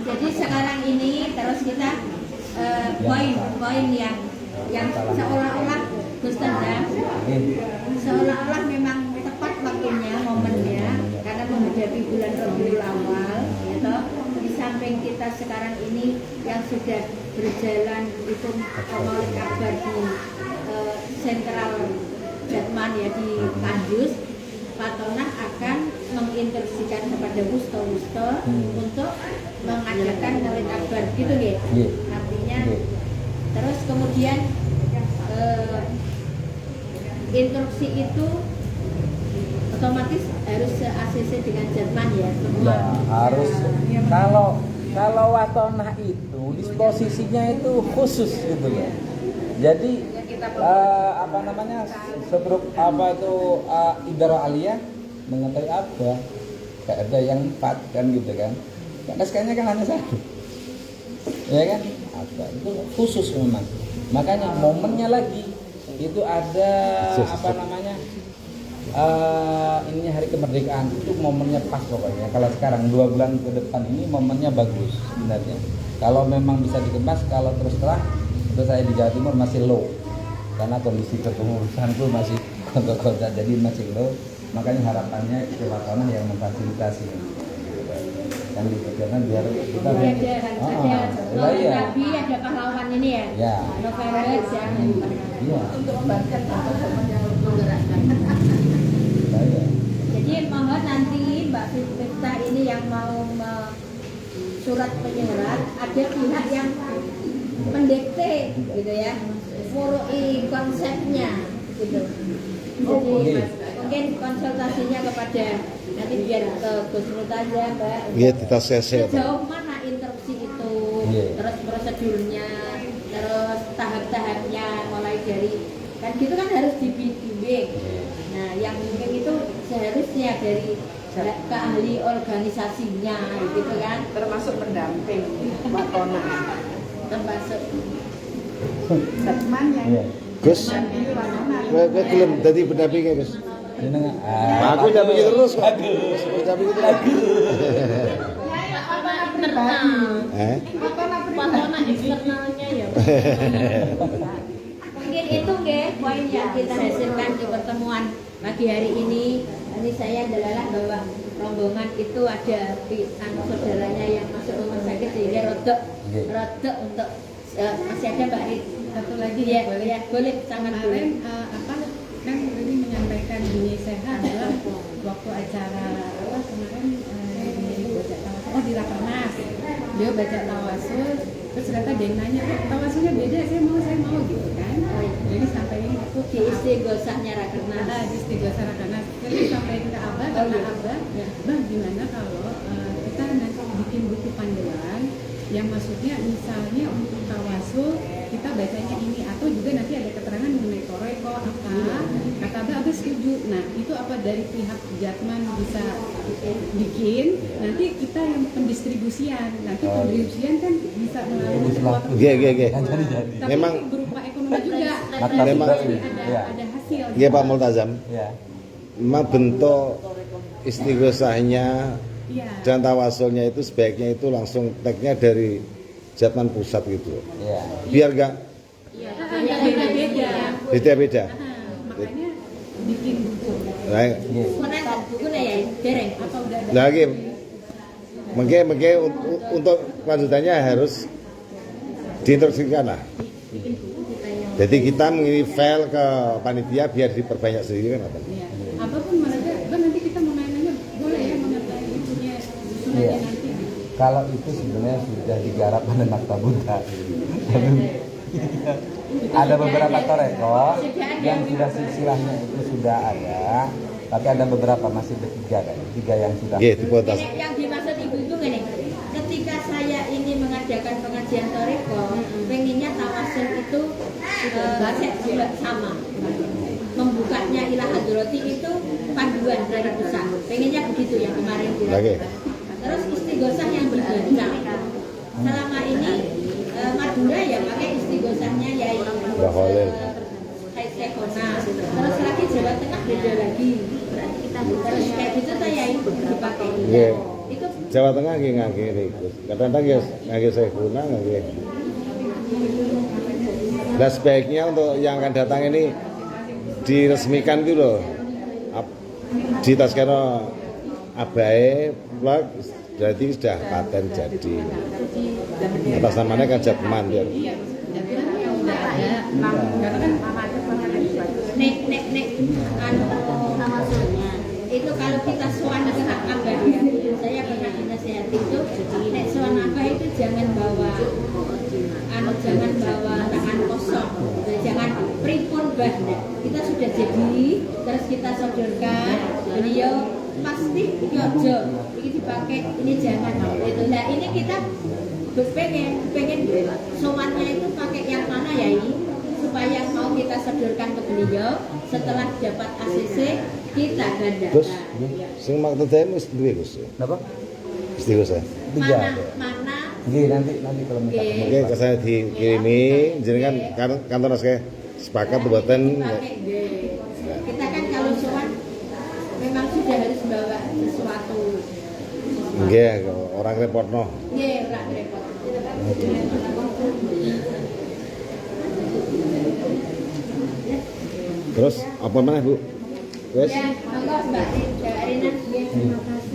C: Jadi sekarang ini terus kita poin yang seolah-olah Gus Tendang seolah-olah memang tepat waktunya, momennya, karena menghadapi bulan Rabiul Awal, gitu. Di samping kita sekarang ini yang sudah berjalan itu Maulid Akbar di sentral Jatman ya, di Kandus, Watona akan menginstruksikan kepada wusto-wusto untuk mengadakan Maulid Akbar, gitu ya. Artinya terus kemudian instruksi itu otomatis harus se-ACC dengan Jerman ya semua.
I: Ya, harus. Kalau Watona itu disposisinya itu khusus gitu loh. Jadi setruk Idara Aliyah mengetahui apa? Kayak ada yang 4 kan gitu kan. Karena SK-nya kan hanya 1. Ya kan? Apa? Itu khusus memang. Makanya momennya lagi itu ada ini hari kemerdekaan itu momennya pas pokoknya. Kalau sekarang 2 bulan ke depan ini momennya bagus sebenarnya. Kalau memang bisa dikemas, kalau terus terang itu saya di Jawa Timur masih low karena kondisi kepengurusan itu masih kontak jadi masih low. Makanya harapannya itu Watona yang memfasilitasi kan dikerjakan biar kita
C: Nabi ada pahlawan ini ya. November ya.
I: Untuk
C: membantu menggerakkan. Jadi mohon nanti Mbak Fifta ini yang mau surat penyerat ada pihak yang mendikte gitu ya, furui konsepnya gitu. Jadi mungkin konsultasinya kepada nanti biar ke Gus Murtaza Mbak.
A: Iya, kita sese.
C: Sejauh mana interupsi itu, terus prosedurnya, terus tahap-tahapnya mulai dari kan gitu kan harus dibimbing. Nah, yang bimbing itu seharusnya dari keahli organisasinya gitu kan,
H: termasuk pendamping Mbak Tona,
C: termasuk
H: Satman yang
A: Gus, kowe gelem dadi pendampinge, Gus. Aku udah begitu terus kok. Udah begitu lagi.
C: Patona eksternalnya ya. Mungkin itu nggih poin yang kita hasilkan di pertemuan pagi hari ini. Ini saya adalah bahwa rombongan itu ada saudaranya yang masuk rumah sakit sehingga rodok untuk masih ada Mbak Rit.
J: Satu lagi
C: ya,
J: boleh.
C: Ya, boleh sangat boleh.
J: Kan tadi menyampaikan Bini Sehat adalah waktu acara kemarin baca tawasul di Rakernas, dia baca tawasul, terus ternyata dia nanya, tawasulnya beda, saya mau gitu kan. Jadi sampai ini aku
C: di istighosahnya Rakernas,
J: di istighosah Rakernas, jadi sampai ke Abah, karena Abah, Bang gimana kalau kita nanti bikin buku panduan yang maksudnya misalnya untuk tawasul kita bacanya ini, atau juga nanti ada keterangan mengenai koreko apa, kata Abah setuju. Nah itu apa dari pihak Jatman bisa bikin, nanti kita yang pendistribusian, nanti pendistribusian kan bisa melalui suatu tapi
A: Memang
J: berupa ekonomi juga,
A: memang
J: ada hasil.
A: Iya Pak Multazam. Memang bentuk istighosahnya dan tawasulnya itu sebaiknya itu langsung tagnya dari Jatman pusat gitu. Biar enggak beda-beda.
J: Makanya bikin buku.
C: Mana bukunya ya, dereng apa udah ada?
A: Lagi mungkin untuk kelanjutannya harus diinstruksikan lah. Jadi kita mengirim file ke panitia biar diperbanyak sendiri kan apa?
J: Apapun mereka, kan nanti kita mau nanya boleh ya mengenai itunya susunannya nanti.
I: Kalau itu sebenarnya sudah digarap oleh Maktabunda. Ada beberapa toreko yang sudah silsilahnya itu sudah ada, tapi ada beberapa masih bertiga kan, 3 yang sudah.
C: Yang dimaksud ibu itu gini, ketika saya ini mengadakan pengajian toreko, pengennya tawasul itu sama, membukanya ilah hadrati itu panduan dari pusat, pengennya begitu yang kemarin dilakukan. Terus istighosah yang dibaca, selama ini Madura ya pakai istighosahnya Yai Sekona, terus lagi Jawa Tengah beda lagi, terus kayak gitu tuh Yai dipakai. Itu
A: Jawa Tengah nggih ngangge kadang-kadang ya ngangge Sekona ngangge. Nah sebaiknya untuk yang akan datang ini diresmikan itu loh, di Taskeno Abae plug berarti sudah paten jadi. Atas namanya kan Jatman ya.
C: Itu kalau kita sowan ke Abah ya, saya pernah dinasihati itu, nek sowan Abah itu jangan bawa tangan kosong, jangan pripun bah. Kita sudah jadi, terus kita sodorkan, beliau pasti yojo ini dipakai, ini jangan itu. Nah ini kita pengen sowannya itu pakai yang mana ya ini, supaya mau kita sodorkan ke beliau setelah dapat ACC kita gandakan.
A: Gus, sing maksudnya mesti duwe Gus. Napa? Istighosah.
C: Mana?
I: Nggih nanti kalau minta.
A: Oke, ke saya dikirimi, jenengan kantor naskah sepakat mboten.
C: Kita kan kalau sowan memang sudah harus bawa sesuatu.
A: Nggih, orang repotno.
C: Nggih, ora repot.
A: Terus apa mana Bu? Wes?
C: Ya, monggo Mbak Rina. Terima kasih.